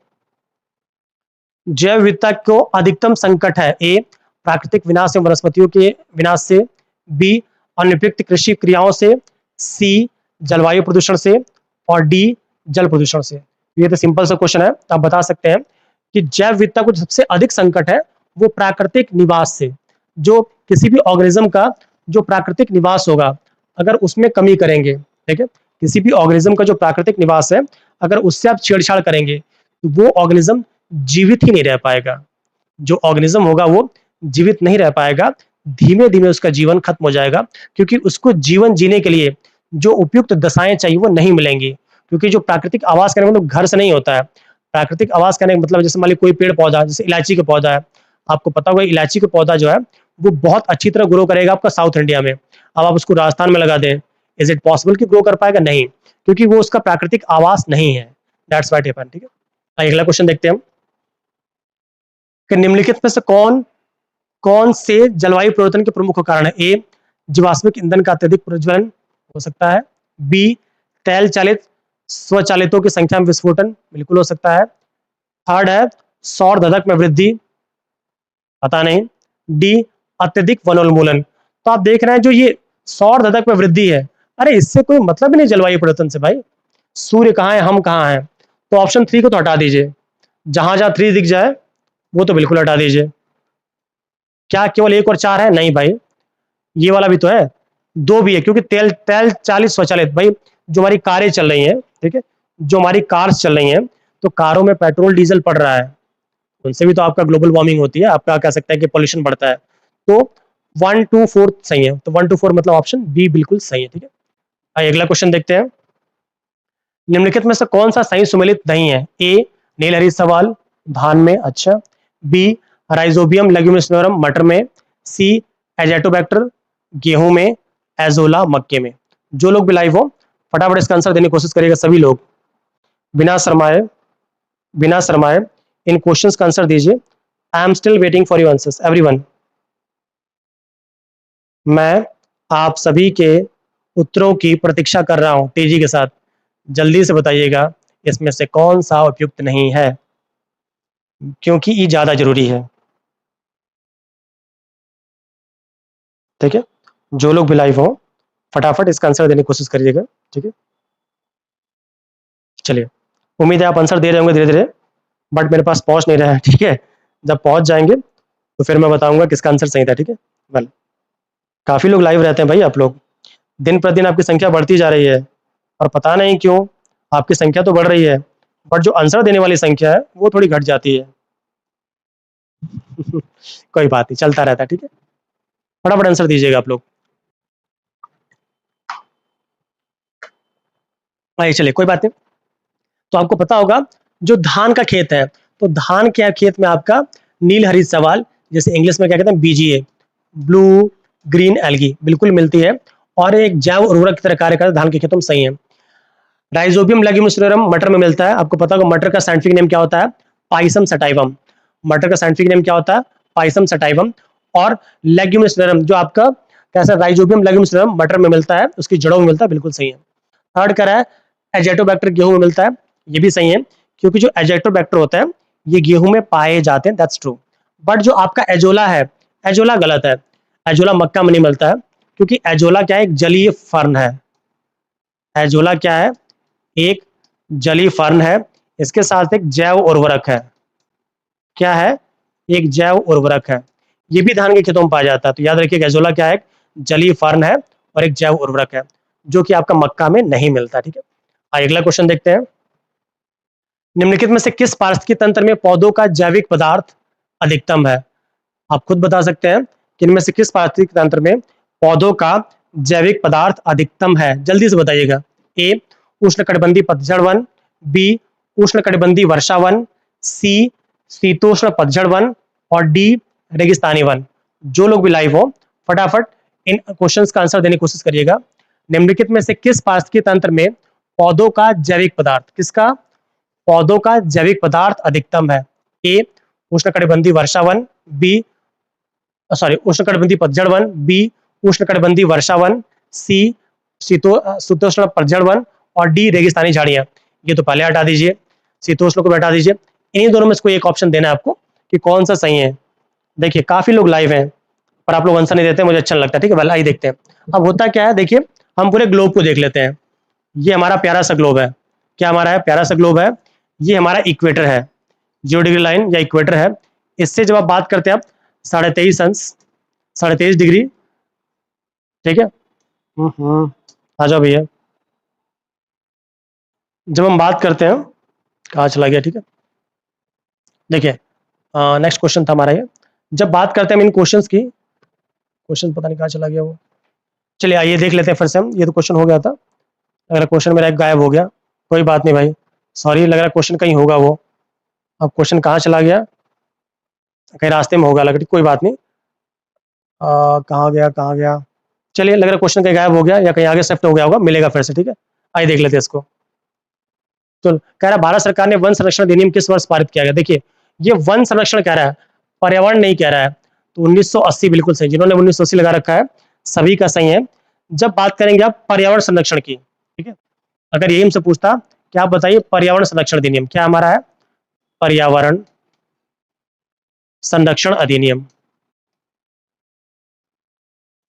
जैव विविधता को अधिकतम संकट है? ए प्राकृतिक विनाश एवं वनस्पतियों के विनाश से, बी अनुपयुक्त कृषि क्रियाओं से, सी जलवायु प्रदूषण से, और डी जल प्रदूषण से। ये तो सिंपल सा क्वेश्चन है, आप बता सकते हैं कि जैव विविधता को सबसे अधिक संकट है वो प्राकृतिक निवास से। जो किसी भी ऑर्गेनिज्म का जो प्राकृतिक निवास होगा, अगर उसमें कमी करेंगे, ठीक है, किसी भी ऑर्गेनिज्म का जो प्राकृतिक निवास है अगर उससे आप छेड़छाड़ करेंगे तो वो ऑर्गेनिज्म जीवित ही नहीं रह पाएगा। जो ऑर्गेनिज्म होगा वो जीवित नहीं रह पाएगा, धीमे धीमे उसका जीवन खत्म हो जाएगा, क्योंकि उसको जीवन जीने के लिए जो उपयुक्त दशाएं चाहिए वो नहीं मिलेंगी। क्योंकि जो प्राकृतिक आवास का मतलब घर से नहीं होता है। प्राकृतिक आवास करने का मतलब जैसे मान लीजिए कोई पेड़ पौधा, जैसे इलायची का पौधा है, आपको पता होगा इलायची का पौधा जो है वो बहुत अच्छी तरह ग्रो करेगा आपका साउथ इंडिया में। अब आप उसको राजस्थान में लगा दें, इज इट पॉसिबल कि ग्रो कर पाएगा? नहीं, क्योंकि वो उसका प्राकृतिक आवास नहीं है। That's what happen. ठीक है, अगला क्वेश्चन देखते हैं हम कि निम्नलिखित में से कौन कौन से जलवायु परिवर्तन के प्रमुख कारण है? ए जीवाश्मिक ईंधन का अत्यधिक प्रज्वलन हो सकता है, बी तेल चालित स्वचालितों की संख्या में विस्फोटन, बिल्कुल हो सकता है, थर्ड है सौर धधक में वृद्धि, पता नहीं, डी अत्यधिक वनोन्मूलन। तो आप देख रहे हैं जो ये सौर धधक में वृद्धि है, अरे इससे कोई मतलब ही नहीं जलवायु परिवर्तन से भाई। सूर्य कहाँ है, हम कहाँ हैं? तो ऑप्शन 3 को तो हटा दीजिए, जहां जहां 3 दिख जाए वो तो बिल्कुल हटा दीजिए। क्या केवल 1 और 4 है? नहीं भाई, ये वाला भी तो है, 2 भी है, क्योंकि तेल तेल चालित स्वचालित, भाई जो हमारी कारें चल रही हैं, ठीक है, जो हमारी कार्स चल रही हैं, तो कारों में पेट्रोल डीजल पड़ रहा है, उनसे भी तो आपका ग्लोबल वार्मिंग होती है, आपका कह सकता है कि पॉल्यूशन बढ़ता है। तो 1 2 4 सही है, तो 1 2 4 मतलब ऑप्शन बी बिल्कुल सही है। ठीक है, आइए अगला क्वेश्चन देखते हैं। निम्नलिखित में से कौन सा सही सुमेलित नहीं है? ए नीलहरी सवाल धान में, अच्छा, बी राइजोबियम लेग्यूमिनोरम मटर में, सी एजेटोबैक्टर गेहूं में, एजोला मक्के में। जो लोग भी लाइव हो फटाफट इसका आंसर देने की कोशिश करिएगा सभी लोग, बिना शर्माए, बिना शर्माए इन क्वेश्चंस का आंसर दीजिए। I am still waiting for your answers everyone. मैं आप सभी के उत्तरों की प्रतीक्षा कर रहा हूं तेजी के साथ। जल्दी से बताइएगा इसमें से कौन सा उपयुक्त नहीं है, क्योंकि ये ज्यादा जरूरी है। ठीक है, जो लोग भी लाइव हो फटाफट इसका आंसर देने की कोशिश करिएगा। ठीक है, चलिए, उम्मीद है आप आंसर दे रहे होंगे धीरे धीरे, बट मेरे पास पहुंच नहीं रहा है। ठीक है, जब पहुंच जाएंगे तो फिर मैं बताऊंगा किसका आंसर सही था। ठीक है, वेल, काफी लोग लाइव रहते हैं भाई, आप लोग दिन प्रतिदिन आपकी संख्या बढ़ती जा रही है, और पता नहीं क्यों आपकी संख्या तो बढ़ रही है, बट जो आंसर देने वाली संख्या है वो थोड़ी घट जाती है। कोई बात नहीं, चलता रहता है। ठीक है, फटाफट आंसर दीजिएगा आप लोग। आइए चलिए, कोई बात नहीं। तो आपको पता होगा जो धान का खेत है, तो धान के खेत में आपका नील हरित सवाल, जैसे इंग्लिश में क्या कहते हैं बीजीए, ब्लू ग्रीन एल्गी, बिल्कुल मिलती है, और एक जैव उर्वरक की तरह कार्य करता है, धान के खेतों में सही है। राइजोबियम लेग्यूमिनोरम मटर में मिलता है, आपको पता होगा मटर का साइंटिफिक नेम क्या होता है? Pisum sativum. मटर का साइंटिफिक नेम क्या होता है? Pisum sativum. और लेग्यूमिनोरम जो आपका कैसा राइजोबियम लेग्यूमिनोरम मटर में मिलता है, उसकी जड़ों में मिलता है, बिल्कुल सही है। थर्ड कह रहा है एजेटोबैक्टर गेहूं में मिलता है, ये भी सही है, क्योंकि जो एजेटोबैक्टर होता है ये गेहूं में पाए जाते हैं, दैट्स ट्रू। बट जो आपका एजोला है, एजोला गलत है, एजोला मक्का में नहीं मिलता है, क्योंकि एजोला क्या है? एक जलीय फर्न है। एजोला क्या है? एक जलीय फर्न है, इसके साथ एक जैव उर्वरक है। क्या है? एक जैव उर्वरक है। ये भी धान के खेतों में पाया जाता है, तो याद रखिए गैजोला क्या है? जलीय फर्न है और एक जैव उर्वरक है, जो कि आपका मक्का में नहीं मिलता। ठीक है, अगला क्वेश्चन देखते हैं। निम्नलिखित में से किस पारिस्थितिकी तंत्र में पौधों का जैविक पदार्थ अधिकतम है? आप खुद बता सकते हैं कि इनमें से किस पारिस्थितिकी तंत्र में पौधों का जैविक पदार्थ अधिकतम है। जल्दी से बताइएगा। ए उष्णकटिबंधीय पतझड़ वन, बी उष्णकटिबंधीय वर्षा वन, सी शीतोष्ण पतझड़ वन और डी रेगिस्तानी वन। जो लोग भी लाइव हो फटाफट इन क्वेश्चंस का आंसर देने की कोशिश करिएगा। निम्नलिखित में से किस पारिस्थितिकी तंत्र में पौधों का जैविक पदार्थ, किसका? पौधों का जैविक पदार्थ अधिकतम है। ए उष्णकटिबंधीय वर्षा वन, बी उष्णकटिबंधीय पतझड़ वन, बी उष्णकटिबंधीय वर्षा वन, सी शीतोष्ण पतझड़ वन और डी रेगिस्तानी झाड़ियां। ये तो पहले हटा दीजिए, शीतोष्ण को हटा दीजिए। इन्हीं दोनों में से कोई एक ऑप्शन देना है आपको कि कौन सा सही है। देखिए काफी लोग लाइव हैं पर आप लोग आंसर नहीं देते, मुझे अच्छा नहीं लगता। ठीक है, वेल आइए देखते हैं अब होता क्या है। देखिए हम पूरे ग्लोब को देख लेते हैं। ये हमारा प्यारा सा ग्लोब है। क्या हमारा है? प्यारा सा ग्लोब है। ये हमारा इक्वेटर है, 0 डिग्री लाइन या इक्वेटर है। इससे जब आप बात करते हैं आप 23.5 अंश, 23.5 डिग्री। ठीक है, आ जाओ भैया। जब हम बात करते हैं, कहाँ चला गया? ठीक है, देखिए नेक्स्ट क्वेश्चन था हमारा ये। जब बात करते हैं हम इन क्वेश्चंस की, क्वेश्चन पता नहीं कहाँ चला गया वो। चलिए आइए देख लेते हैं फिर से हम। ये तो क्वेश्चन हो गया था, अगर क्वेश्चन मेरा एक गायब हो गया, कोई बात नहीं भाई, सॉरी, लग रहा है क्वेश्चन कहीं होगा वो। अब क्वेश्चन कहाँ चला गया? कहीं रास्ते में होगा, लग रही, कोई बात नहीं। कहाँ गया, कहाँ गया? चलिए लग रहा है क्वेश्चन कहीं गायब हो गया या कहीं आगे शिफ्ट हो गया होगा, मिलेगा फिर से। ठीक है, आइए देख लेते हैं इसको। तो कह रहा है भारत सरकार ने वन संरक्षण अधिनियम किस वर्ष पारित किया गया? देखिए ये वन संरक्षण कह रहा है, पर्यावरण नहीं कह रहा है। तो 1980 बिल्कुल सही, जिन्होंने 1980 लगा रखा है सभी का सही है। जब बात करेंगे आप पर्यावरण संरक्षण की, ठीक है, अगर यही हमसे पूछता क्या, आप बताइए पर्यावरण संरक्षण अधिनियम क्या हमारा है? पर्यावरण संरक्षण अधिनियम,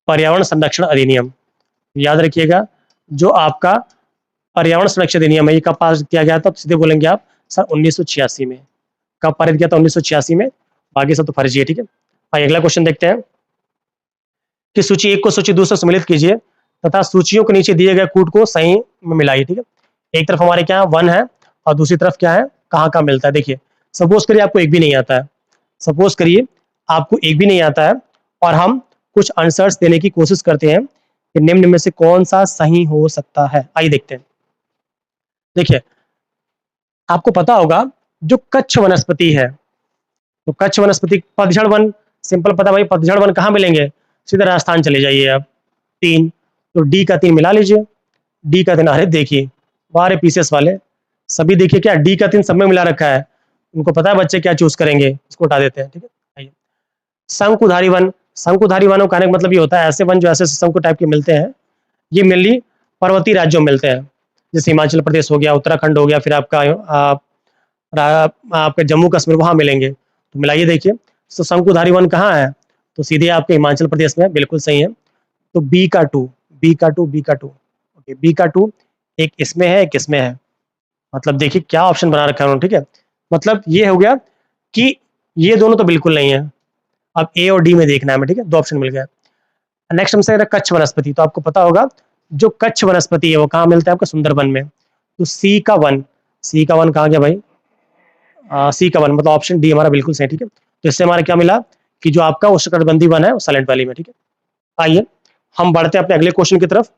पर्यावरण संरक्षण अधिनियम। याद रखिएगा, जो आपका पर्यावरण संरक्षण अधिनियम है ये कब पास किया गया था? तो सीधे बोलेंगे आप सर 1986 में। कब पारित किया था? 1986 में। बाकी सब तो फर्जी है। ठीक है, आइए अगला क्वेश्चन देखते हैं कि सूची 1 को सूची 2 से सम्मिलित कीजिए तथा सूचियों के नीचे दिए गए कूट को सही में मिलाइए। ठीक है, एक तरफ हमारे क्या वन है और दूसरी तरफ क्या है, कहाँ कहाँ मिलता है। देखिए सपोज करिए आपको एक भी नहीं आता है, सपोज करिए आपको एक भी नहीं आता है और हम कुछ आंसर्स देने की कोशिश करते हैं कि निम्न में से कौन सा सही हो सकता है। आइए देखते हैं। देखिए आपको पता होगा जो कच्छ वनस्पति है, तो कच्छ वनस्पति पतझड़ वन, सिंपल पता भाई, पतझड़ वन कहाँ मिलेंगे? सीधे राजस्थान चले जाइए आप। 3, तो डी का 3 मिला लीजिए। डी का 3, अरे देखिए वारे पीसेस वाले सभी, देखिए क्या डी का 3 सब में मिला रखा है। उनको पता है बच्चे क्या चूज करेंगे, इसको उठा देते हैं। ठीक है, आइए शंकुधारी वन। शंकुधारी वनों का मतलब ये होता है ऐसे वन जो ऐसे शंकु टाइप के मिलते हैं। ये मेनली पर्वतीय राज्यों में मिलते हैं, जैसे हिमाचल प्रदेश हो गया, उत्तराखंड हो गया, फिर आपका आपके जम्मू कश्मीर, वहां मिलेंगे। तो मिलाइए देखिए, तो शंकुधारी वन कहाँ है? तो सीधे आपके हिमाचल प्रदेश में, बिल्कुल सही है। तो बी का 2, बी का 2, बी का 2, ओके, बी का 2 एक इसमें है एक इसमें है। मतलब देखिए क्या ऑप्शन बना रखा है उन्होंने। ठीक है, मतलब ये हो गया कि ये दोनों तो बिल्कुल नहीं है। अब ए और डी में देखना है हमें। ठीक है, 2 ऑप्शन मिल गया। नेक्स्ट हमसे कच्छ वनस्पति, तो आपको पता होगा जो कच्छ वनस्पति है वो कहाँ मिलता है? आपका सुंदरबन में। तो सी का 1, सी का 1 कहाँ गया भाई? सी का 1 मतलब ऑप्शन डी हमारा बिल्कुल सही। ठीक है, तो इससे हमारा क्या मिला कि जो आपका उष्णकटिबंधीय वन है वो साइलेंट वैली में। ठीक है, आइए हम बढ़ते हैं अपने अगले क्वेश्चन की तरफ।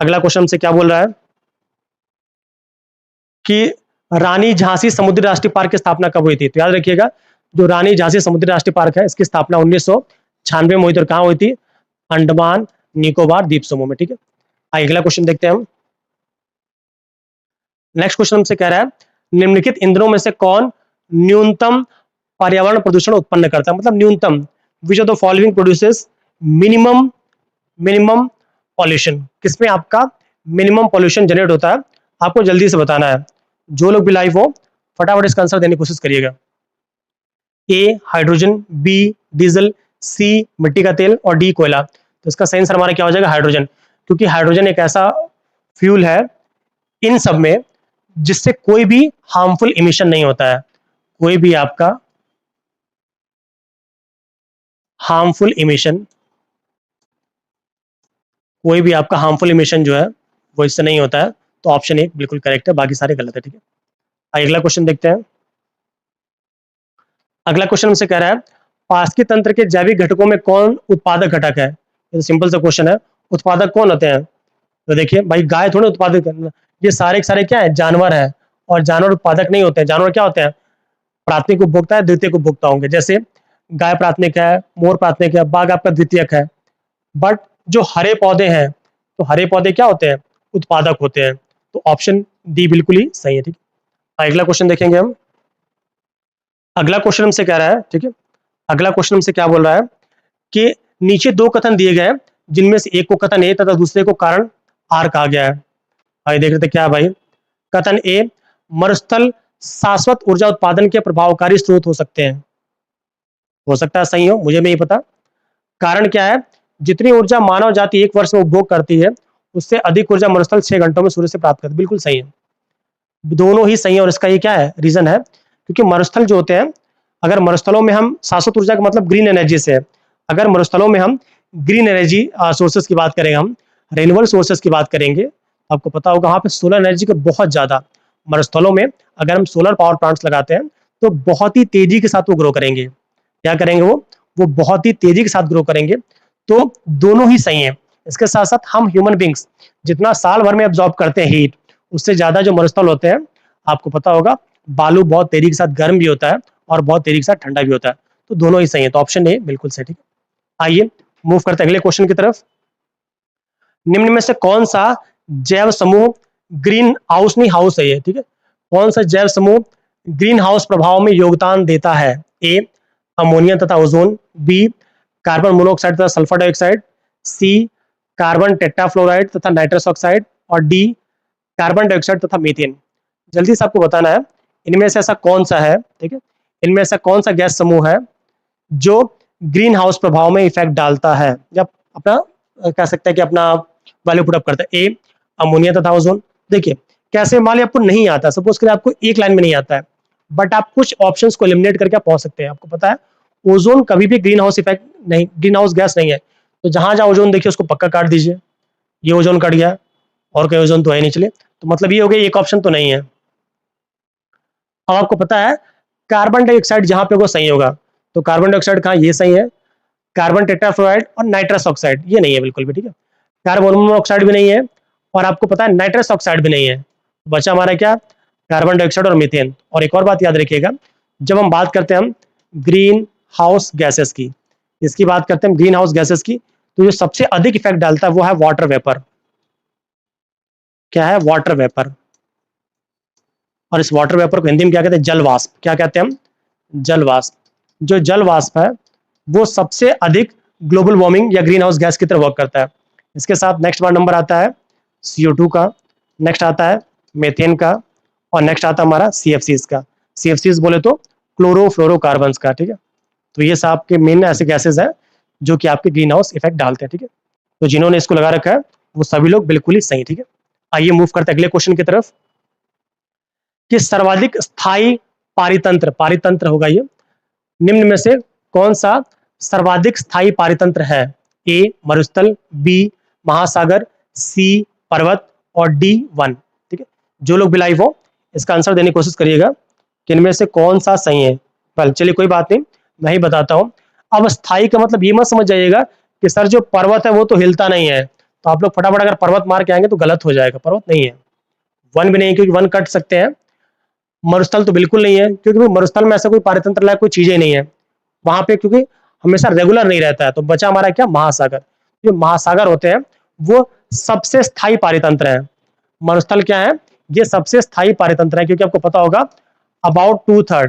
अगला क्वेश्चन हमसे क्या बोल रहा है कि रानी झांसी समुद्री राष्ट्रीय पार्क की स्थापना कब हुई थी? तो याद रखिएगा जो रानी झांसी समुद्री राष्ट्रीय पार्क है इसकी स्थापना 1996 में हुई थी। और कहाँ हुई थी? अंडमान निकोबार द्वीप समूह में। ठीक है, आइए अगला क्वेश्चन देखते हैं हम। नेक्स्ट क्वेश्चन हमसे कह रहा है निम्नलिखित ईंधनों में से कौन न्यूनतम पर्यावरण प्रदूषण उत्पन्न करता है? मतलब न्यूनतम, which of the following produces minimum minimum pollution? किसमें आपका मिनिमम पॉल्यूशन जनरेट होता है? आपको जल्दी से बताना है। जो लोग भी लाइव हो फटाफट इसका आंसर देने की कोशिश करिएगा। ए हाइड्रोजन, बी डीजल, सी मिट्टी का तेल और डी कोयला। तो इसका सही आंसर हमारा क्या हो जाएगा? हाइड्रोजन, क्योंकि हाइड्रोजन एक ऐसा फ्यूल है इन सब में जिससे कोई भी हार्मफुल इमिशन नहीं होता है, कोई भी आपका हार्मफुल इमिशन, कोई भी आपका हार्मफुल इमिशन जो है वो इससे नहीं होता है। तो ऑप्शन ए बिल्कुल करेक्ट है, बाकी सारे गलत है। ठीक है, आइए अगला क्वेश्चन देखते हैं। अगला क्वेश्चन हमसे कह रहा है पास्की तंत्र के जैविक घटकों में कौन उत्पादक घटक है। ये सिंपल सा क्वेश्चन है, उत्पादक कौन होते हैं। तो देखिए भाई, गाय थोड़े उत्पादक है, ये सारे के सारे क्या है, जानवर है। और जानवर उत्पादक नहीं होते हैं, जानवर क्या होते हैं, प्राथमिक उपभोक्ता है, द्वितीयक उपभोक्ता होंगे। जैसे गाय प्राथमिक है, मोर प्राथमिक है, बाघ आपका द्वितीयक है। बट जो हरे पौधे हैं, तो हरे पौधे क्या होते हैं, उत्पादक होते हैं। तो ऑप्शन डी बिल्कुल ही सही है। ठीक है, अगला क्वेश्चन देखेंगे हम। अगला क्वेश्चन हमसे कह रहा है, ठीक है, अगला क्वेश्चन हमसे क्या बोल रहा है कि नीचे दो कथन दिए गए हैं, जिनमें से एक को कथन ए तथा दूसरे को कारण आर कहा गया है। भाई देख रहे थे क्या भाई, कथन ए, मरुस्थल शाश्वत ऊर्जा उत्पादन के प्रभावकारी स्रोत हो सकते हैं। हो सकता है सही हो, मुझे नहीं पता। कारण क्या है, जितनी ऊर्जा मानव जाति एक वर्ष में उपभोग करती है, उससे अधिक ऊर्जा मरुस्थल 6 घंटों में सूर्य से प्राप्त करती है। बिल्कुल सही है, दोनों ही सही है। और इसका ये क्या है, रीजन है, क्योंकि मरुस्थल जो होते हैं, अगर मरुस्थलों में हम शाश्वत ऊर्जा का मतलब ग्रीन एनर्जी से है, अगर मरुस्थलों में हम ग्रीन एनर्जी सोर्सेस की बात करेंगे, हम रेन्यूएबल सोर्सेस की बात करेंगे, तो आपको पता होगा वहाँ पे सोलर एनर्जी का बहुत ज़्यादा मरुस्थलों में, अगर हम सोलर पावर प्लांट्स लगाते हैं तो बहुत ही तेजी के साथ वो ग्रो करेंगे। क्या करेंगे वो बहुत ही तेजी के साथ ग्रो करेंगे। तो दोनों ही सही है। इसके साथ साथ हम ह्यूमन बींग्स जितना साल भर में एब्जॉर्ब करते हैं हीट, उससे ज्यादा जो मरुस्थल होते हैं, आपको पता होगा बालू बहुत तेजी के साथ गर्म भी होता है और बहुत तेजी के साथ ठंडा भी होता है। तो दोनों ही सही है, तो ऑप्शन ए बिल्कुल सही। ठीक है, आइए मूव करते हैं अगले क्वेश्चन की तरफ। निम्न में से कौन सा जैव समूह ग्रीन हाउस नहीं हाउस है ये, ठीक है, कौन सा जैव समूह ग्रीन हाउस प्रभाव में योगदान देता है। ए, अमोनिया तथा ओजोन, बी, कार्बन मोनोऑक्साइड तथा सल्फर डाइऑक्साइड, सी, कार्बन टेट्राफ्लोराइड तथा नाइट्रस ऑक्साइड, और डी, कार्बन डाइऑक्साइड तथा मीथेन। जल्दी से आपको बताना है इनमें से ऐसा कौन सा है, ठीक है, इनमें ऐसा कौन सा गैस समूह है जो ग्रीन हाउस प्रभाव में इफेक्ट डालता है, या अपना कह सकते हैं कि अपना वैल्यू पुट अप करता है। ए, अमोनिया तथा ओजोन। देखिए कैसे, मान लिया आपको नहीं आता, सपोज करें आपको एक लाइन में नहीं आता है, बट आप कुछ ऑप्शंस को एलिमिनेट करके आप पहुंच सकते हैं। आपको पता है ओजोन कभी भी ग्रीन हाउस इफेक्ट नहीं, ग्रीन हाउस गैस नहीं है। तो जहां जहां ओजोन देखिए उसको पक्का काट दीजिए। ये ओजोन कट गया, और कोई ओजोन तो है नहीं, चले, तो मतलब ये हो गया, एक ऑप्शन तो नहीं है। अब आपको पता है कार्बन डाइऑक्साइड जहां पे वो सही होगा, तो कार्बन डाइऑक्साइड कहाँ, ये सही है। कार्बन टेट्राफ्लोराइड और नाइट्रस ऑक्साइड ये नहीं है बिल्कुल भी। ठीक है, कार्बन मोनोऑक्साइड भी नहीं है, और आपको पता है नाइट्रस ऑक्साइड भी नहीं है। बचा हमारा क्या, कार्बन डाइऑक्साइड और मीथेन। और एक और बात याद रखिएगा, जब हम बात करते हैं हम ग्रीन हाउस गैसेस की, इसकी बात करते हैं ग्रीन हाउस गैसेस की, तो जो सबसे अधिक इफेक्ट डालता है वो है वाटर वेपर। क्या है, वाटर वेपर। और इस वाटर वेपर को हिंदी में क्या कहते हैं, जल वाष्प। क्या कहते हैं हम, जल वाष्प। जो जल वाष्प है वो सबसे अधिक ग्लोबल वार्मिंग या ग्रीन हाउस गैस की तरह वर्क करता है। इसके साथ नेक्स्ट बार नंबर आता है CO2 का, नेक्स्ट आता है मेथेन का, और नेक्स्ट आता है हमारा CFCs का। CFCs बोले तो क्लोरोफ्लोरोकार्बन्स का। ठीक है, तो ये सब आपके मेन ऐसे गैसेज हैं जो कि आपके ग्रीन हाउस इफेक्ट डालते हैं। ठीक है, तो जिन्होंने इसको लगा रखा है वो सभी लोग बिल्कुल ही सही। ठीक है, आइए मूव करते हैं अगले क्वेश्चन की तरफ कि सर्वाधिक स्थायी पारितंत्र, पारितंत्र होगा ये, निम्न में से कौन सा सर्वाधिक स्थायी पारितंत्र है। ए, मरुस्थल, बी, महासागर, सी, पर्वत, और डी, वन। ठीक है, जो लोग भी लाइव हो इसका आंसर देने की कोशिश करिएगा कि इनमें से कौन सा सही है। वेल चलिए कोई बात नहीं, मैं ही बताता हूँ। अब स्थायी का मतलब ये मत समझ जाइएगा कि सर जो पर्वत है वो तो हिलता नहीं है, तो आप लोग फटाफट अगर पर्वत मार के आएंगे तो गलत हो जाएगा। पर्वत नहीं है, वन भी नहीं है, क्योंकि वन कट सकते हैं। मरुस्थल तो बिल्कुल नहीं है, क्योंकि मरुस्थल में ऐसा कोई पारितंत्र लायक कोई चीज ही नहीं है वहां पे, क्योंकि हमेशा रेगुलर नहीं रहता है। तो बचा हमारा क्या, महासागर। जो महासागर होते हैं वो सबसे स्थायी पारितंत्र है। मरुस्थल क्या है, ये सबसे स्थायी पारितंत्र है, क्योंकि आपको पता होगा अबाउट 2/3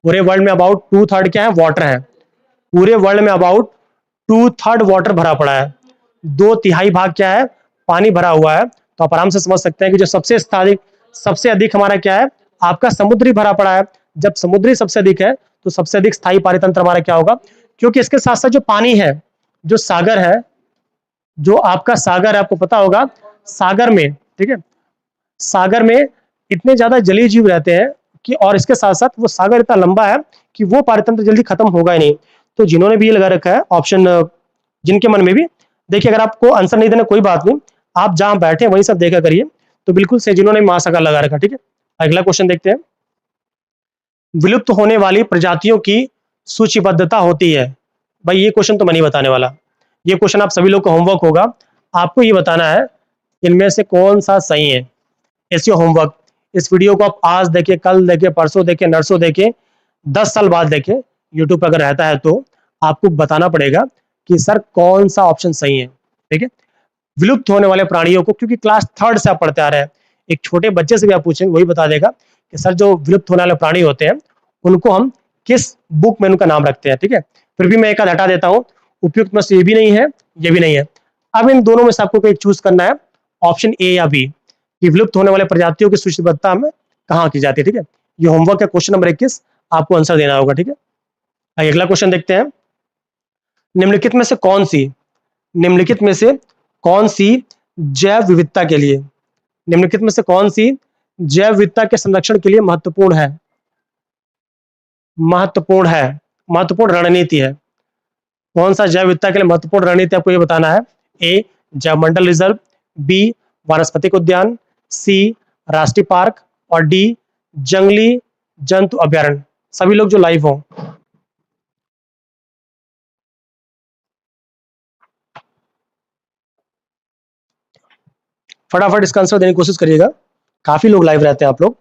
पूरे वर्ल्ड में, अबाउट 2/3 क्या है, वाटर है। पूरे वर्ल्ड में अबाउट 2/3 वाटर भरा पड़ा है, 2/3 भाग क्या है, पानी भरा हुआ है। तो आप आराम से समझ सकते हैं कि जो सबसे स्थायी, सबसे अधिक हमारा क्या है, आपका समुद्री भरा पड़ा है। जब समुद्री सबसे अधिक है तो सबसे अधिक स्थायी पारितंत्र हमारा क्या होगा, क्योंकि इसके साथ साथ जो पानी है, जो सागर है, जो आपका सागर है, आपको पता होगा सागर में, ठीक है, सागर में इतने ज्यादा जलीय जीव रहते हैं कि, और इसके साथ साथ वो सागर इतना लंबा है कि वो पारतंत्र जल्दी खत्म होगा ही नहीं। तो जिन्होंने भी ये लगा रखा है ऑप्शन, जिनके मन में भी, देखिए अगर आपको आंसर नहीं देना कोई बात नहीं, आप जहां बैठे वहीं सब देखा करिए। तो बिल्कुल से जिन्होंने महासागर लगा रखा, ठीक है। अगला क्वेश्चन देखते हैं, विलुप्त होने वाली प्रजातियों की सूचीबद्धता होती है। भाई ये क्वेश्चन तो मैं नहीं बताने वाला, ये क्वेश्चन आप सभी लोग को होमवर्क होगा, आपको ये बताना है इनमें से कौन सा सही है। ऐसे होमवर्क, इस वीडियो को आप आज देखें, कल देखें, परसों देखें, नरसों देखें, 10 साल बाद देखें, यूट्यूब पर अगर रहता है तो आपको बताना पड़ेगा कि सर कौन सा ऑप्शन सही है, ठीक है। विलुप्त होने वाले प्राणियों को, क्योंकि क्लास 3rd से आप पढ़ते आ रहे हैं, एक छोटे बच्चे से भी आप पूछेंगे वही बता देगा कि सर जो विलुप्त होने वाले प्राणी होते हैं उनको हम किस बुक में उनका नाम रखते हैं, ठीक है। फिर भी मैं एक आध हटा देता हूँ, उपयुक्त में से ये भी नहीं है, ये भी नहीं है। अब इन दोनों में से आपको कोई चूज करना है, ऑप्शन ए या बी, कि विलुप्त होने वाले प्रजातियों की सूचीबद्धता में कहाँ की जाती है, ठीक है। ये होमवर्क है, क्वेश्चन नंबर 21, आपको आंसर देना होगा, ठीक है। अगला क्वेश्चन देखते हैं, निम्नलिखित में से कौन सी, निम्नलिखित में से कौन सी जैव विविधता के लिए, निम्नलिखित में से कौन सी जैव विविधता के संरक्षण के लिए महत्वपूर्ण है, महत्वपूर्ण है, महत्वपूर्ण रणनीति है। कौन सा जैव विविधता के लिए महत्वपूर्ण रणनीति आपको ये बताना है। ए जैव मंडल रिजर्व, बी वानस्पतिक उद्यान, सी राष्ट्रीय पार्क, और डी जंगली जंतु अभ्यारण्य। सभी लोग जो लाइव हो, फटाफट इसका आंसर देने की कोशिश करिएगा, काफी लोग लाइव रहते हैं आप लोग,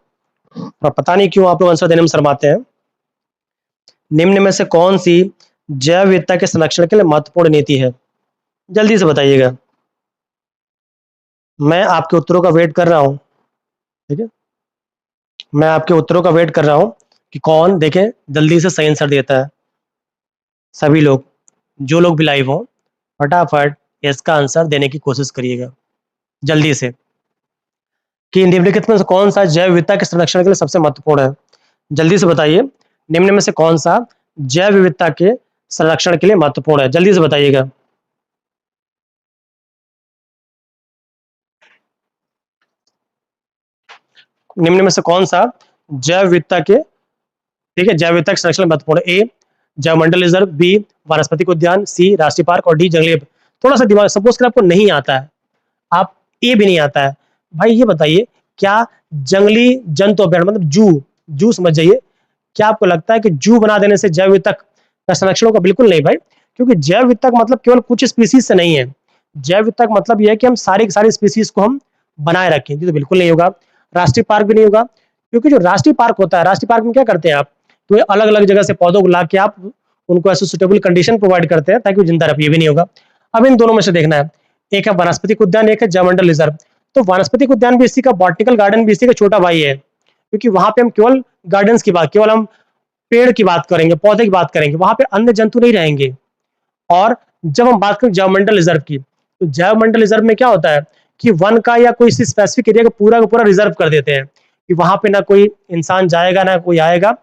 और पता नहीं क्यों आप लोग आंसर देने में शर्माते हैं। निम्न में से कौन सी जैव विविधता के संरक्षण के लिए महत्वपूर्ण नीति है, जल्दी से बताइएगा, मैं आपके उत्तरों का वेट कर रहा हूं, ठीक है। मैं आपके उत्तरों का वेट कर रहा हूं कि कौन, देखें जल्दी से सही आंसर देता है। सभी लोग जो लोग भी लाइव हो, फटाफट इसका आंसर देने की कोशिश करिएगा जल्दी से, कि निम्नलिखित में से कौन सा जैव विविधता के संरक्षण के लिए सबसे महत्वपूर्ण है। जल्दी से बताइए, निम्न में से कौन सा जैव विविधता के संरक्षण के लिए महत्वपूर्ण है, जल्दी से बताइएगा। निम्न में से कौन सा जैव विविधता के, ठीक है, जैव विविधता के संरक्षण में महत्वपूर्ण है। ए जैव मंडल रिजर्व, बी वानस्पतिक उद्यान, सी राष्ट्रीय पार्क, और डी जंगली। थोड़ा सा दिमाग, सपोज कर आपको नहीं आता है, आप ए भी नहीं आता है, भाई ये बताइए क्या जंगली जंतु अभ्यारण्य मतलब जू, जू समझ जाइए, क्या आपको लगता है कि जू बना देने से जैव विविधता का संरक्षण होगा? बिल्कुल नहीं भाई, क्योंकि जैव विविधता का मतलब केवल कुछ स्पीसीज से नहीं है, जैव विविधता का मतलब यह है कि हम सारी की सारी स्पीसीज को हम बनाए रखें, ये तो बिल्कुल नहीं होगा। राष्ट्रीय पार्क भी नहीं होगा, क्योंकि जो राष्ट्रीय पार्क होता है, राष्ट्रीय पार्क में क्या करते हैं आप, तो अलग अलग जगह से पौधों को ला के आप उनको ऐसे सुटेबल कंडीशन प्रोवाइड करते हैं ताकि वो जिंदा रहे, ये भी नहीं होगा। अब इन दोनों में से देखना है, एक है वनस्पतिक उद्यान, एक है जैवमंडल रिजर्व। तो वनस्पतिक उद्यान भी इसी का, बॉटनिकल गार्डन भी इसी का छोटा भाई है, क्योंकि वहां पे हम केवल गार्डन्स की बात, केवल हम पेड़ की बात करेंगे, पौधे की बात करेंगे, वहां पे अन्य जंतु नहीं रहेंगे। और जब हम बात करें जैवमंडल रिजर्व की, तो जैवमंडल रिजर्व में क्या होता है कि वन का या कोई स्पेसिफिक एरिया का पूरा रिजर्व कर देते हैं, कि वहां पे ना कोई इंसान जाएगा ना कोई आएगा,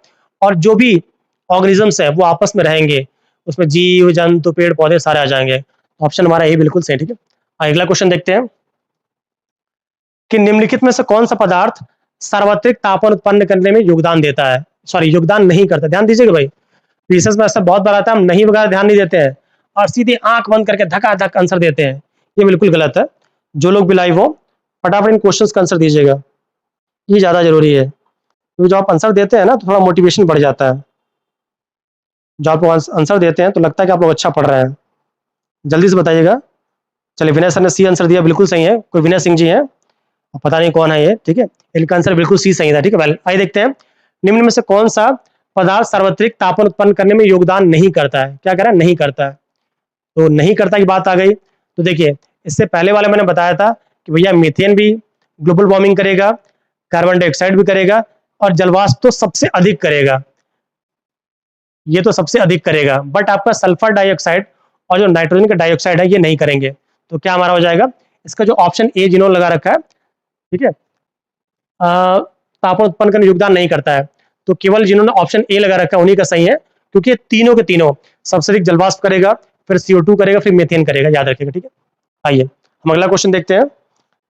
और जो भी ऑर्गेनिजम्स है वो आपस में रहेंगे, उसमें जीव जंतु पेड़ पौधे सारे आ जाएंगे। ऑप्शन हमारा ये बिल्कुल सही, ठीक है। अगला क्वेश्चन देखते हैं कि निम्नलिखित में से कौन सा पदार्थ सार्वत्रिक तापमान उत्पन्न करने में योगदान देता है, सॉरी योगदान नहीं करता। ध्यान दीजिएगा भाई, पीसेस में ऐसा बहुत बार आता है, हम नहीं वगैरह ध्यान नहीं देते हैं और सीधे आंख बंद करके धक्का धक आंसर देते हैं, ये बिल्कुल गलत है। जो लोग भी लाइव हो फटाफट इन क्वेश्चंस का आंसर दीजिएगा, ये ज्यादा जरूरी है, क्योंकि जो आप आंसर देते हैं ना तो थोड़ा मोटिवेशन बढ़ जाता है, जो आप आंसर देते हैं तो लगता है कि आप लोग अच्छा पढ़ रहे हैं। जल्दी से बताइएगा। चलिए विनय सर ने सी आंसर दिया, बिल्कुल सही है, कोई विनय सिंह जी हैं, पता नहीं कौन है ये, ठीक है, इनका आंसर बिल्कुल सी सही था, ठीक है। आइए देखते हैं, निम्न में से कौन सा पदार्थ सार्वत्रिक तापमान उत्पन्न करने में योगदान नहीं करता है, क्या कह रहा है, नहीं करता है। तो नहीं करता की बात आ गई, तो देखिए इससे पहले वाले मैंने बताया था कि भैया मीथेन भी ग्लोबल वार्मिंग करेगा, कार्बन डाइऑक्साइड भी करेगा, और जलवाष्प तो सबसे अधिक करेगा, ये तो सबसे अधिक करेगा, बट आपका सल्फर डाइऑक्साइड और जो नाइट्रोजन का डाइऑक्साइड है ये नहीं करेंगे। तो क्या हमारा हो जाएगा, इसका जो ऑप्शन ए जिन्होंने लगा रखा है, ठीक है, तापमान उत्पन्न करने में योगदान नहीं करता है, तो केवल जिन्होंने ऑप्शन ए लगा रखा है उन्हीं का सही है, क्योंकि तीनों के तीनों सबसे अधिक जलवाष्प करेगा, फिर CO2 करेगा, फिर मीथेन करेगा, याद रखिएगा, ठीक है। आइए हम अगला क्वेश्चन देखते हैं।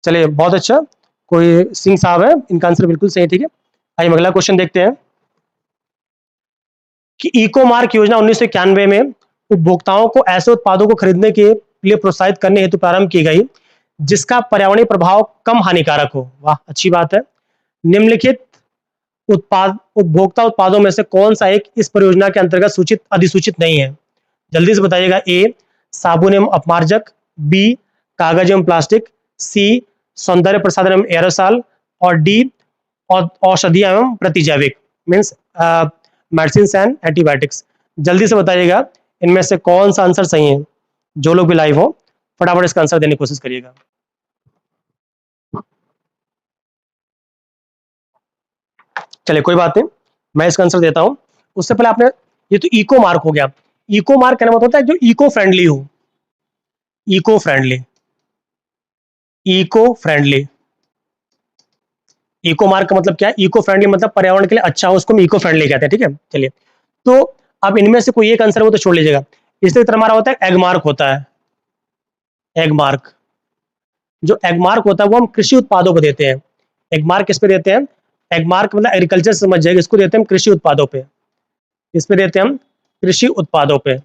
चलिए बहुत अच्छा, कोई सिंह साहब है, इनका आंसर बिल्कुल सही है। ठीक है, आइए हम अगला क्वेश्चन देखते हैं कि इको मार्क योजना 1991 में उपभोक्ताओं को ऐसे उत्पादों को खरीदने के लिए प्रोत्साहित करने हेतु प्रारंभ की गई जिसका पर्यावरणीय प्रभाव कम हानिकारक हो। वाह, अच्छी बात है। निम्नलिखित उत्पाद उपभोक्ता उत्पादों में से कौन सा एक इस परियोजना के अंतर्गत सूचित अधिसूचित नहीं है? जल्दी से बताइएगा। ए साबुन एवं अपमार्जक, बी कागज एवं प्लास्टिक, सी सौंदर्य प्रसाधन एवं एरोसॉल, और डी औषधियां एवं प्रतिजैविक मीन्स मेडिसिन एंड एंटीबायोटिक्स। जल्दी से बताइएगा इनमें से कौन सा आंसर सही है। जो लोग भी लाइव हो फटाफट इसका आंसर देने की कोशिश करिएगा। चलिए कोई बात नहीं, मैं इसका आंसर देता हूं। उससे पहले आपने, ये तो इको मार्क हो गया। इको मार्क कहना मतलब होता है जो इको फ्रेंडली हो। Eco friendly, eco friendly, eco mark का मतलब क्या है? इको फ्रेंडली मतलब पर्यावरण के लिए अच्छा हो, उसको हम इको फ्रेंडली कहते हैं। ठीक है, चलिए तो अब इनमें से कोई एक आंसर हो तो छोड़ लीजिएगा। इसी तरह हमारा होता है एग मार्क होता है। एग मार्क, जो एग मार्क होता है वो हम कृषि उत्पादों को देते हैं। एग मार्क किस पे देते हैं? एग मार्क मतलब एग्रीकल्चर समझ जाएगा, इसको देते हैं हम कृषि उत्पादों पे। इस पे देते हैं हम कृषि उत्पादों पे,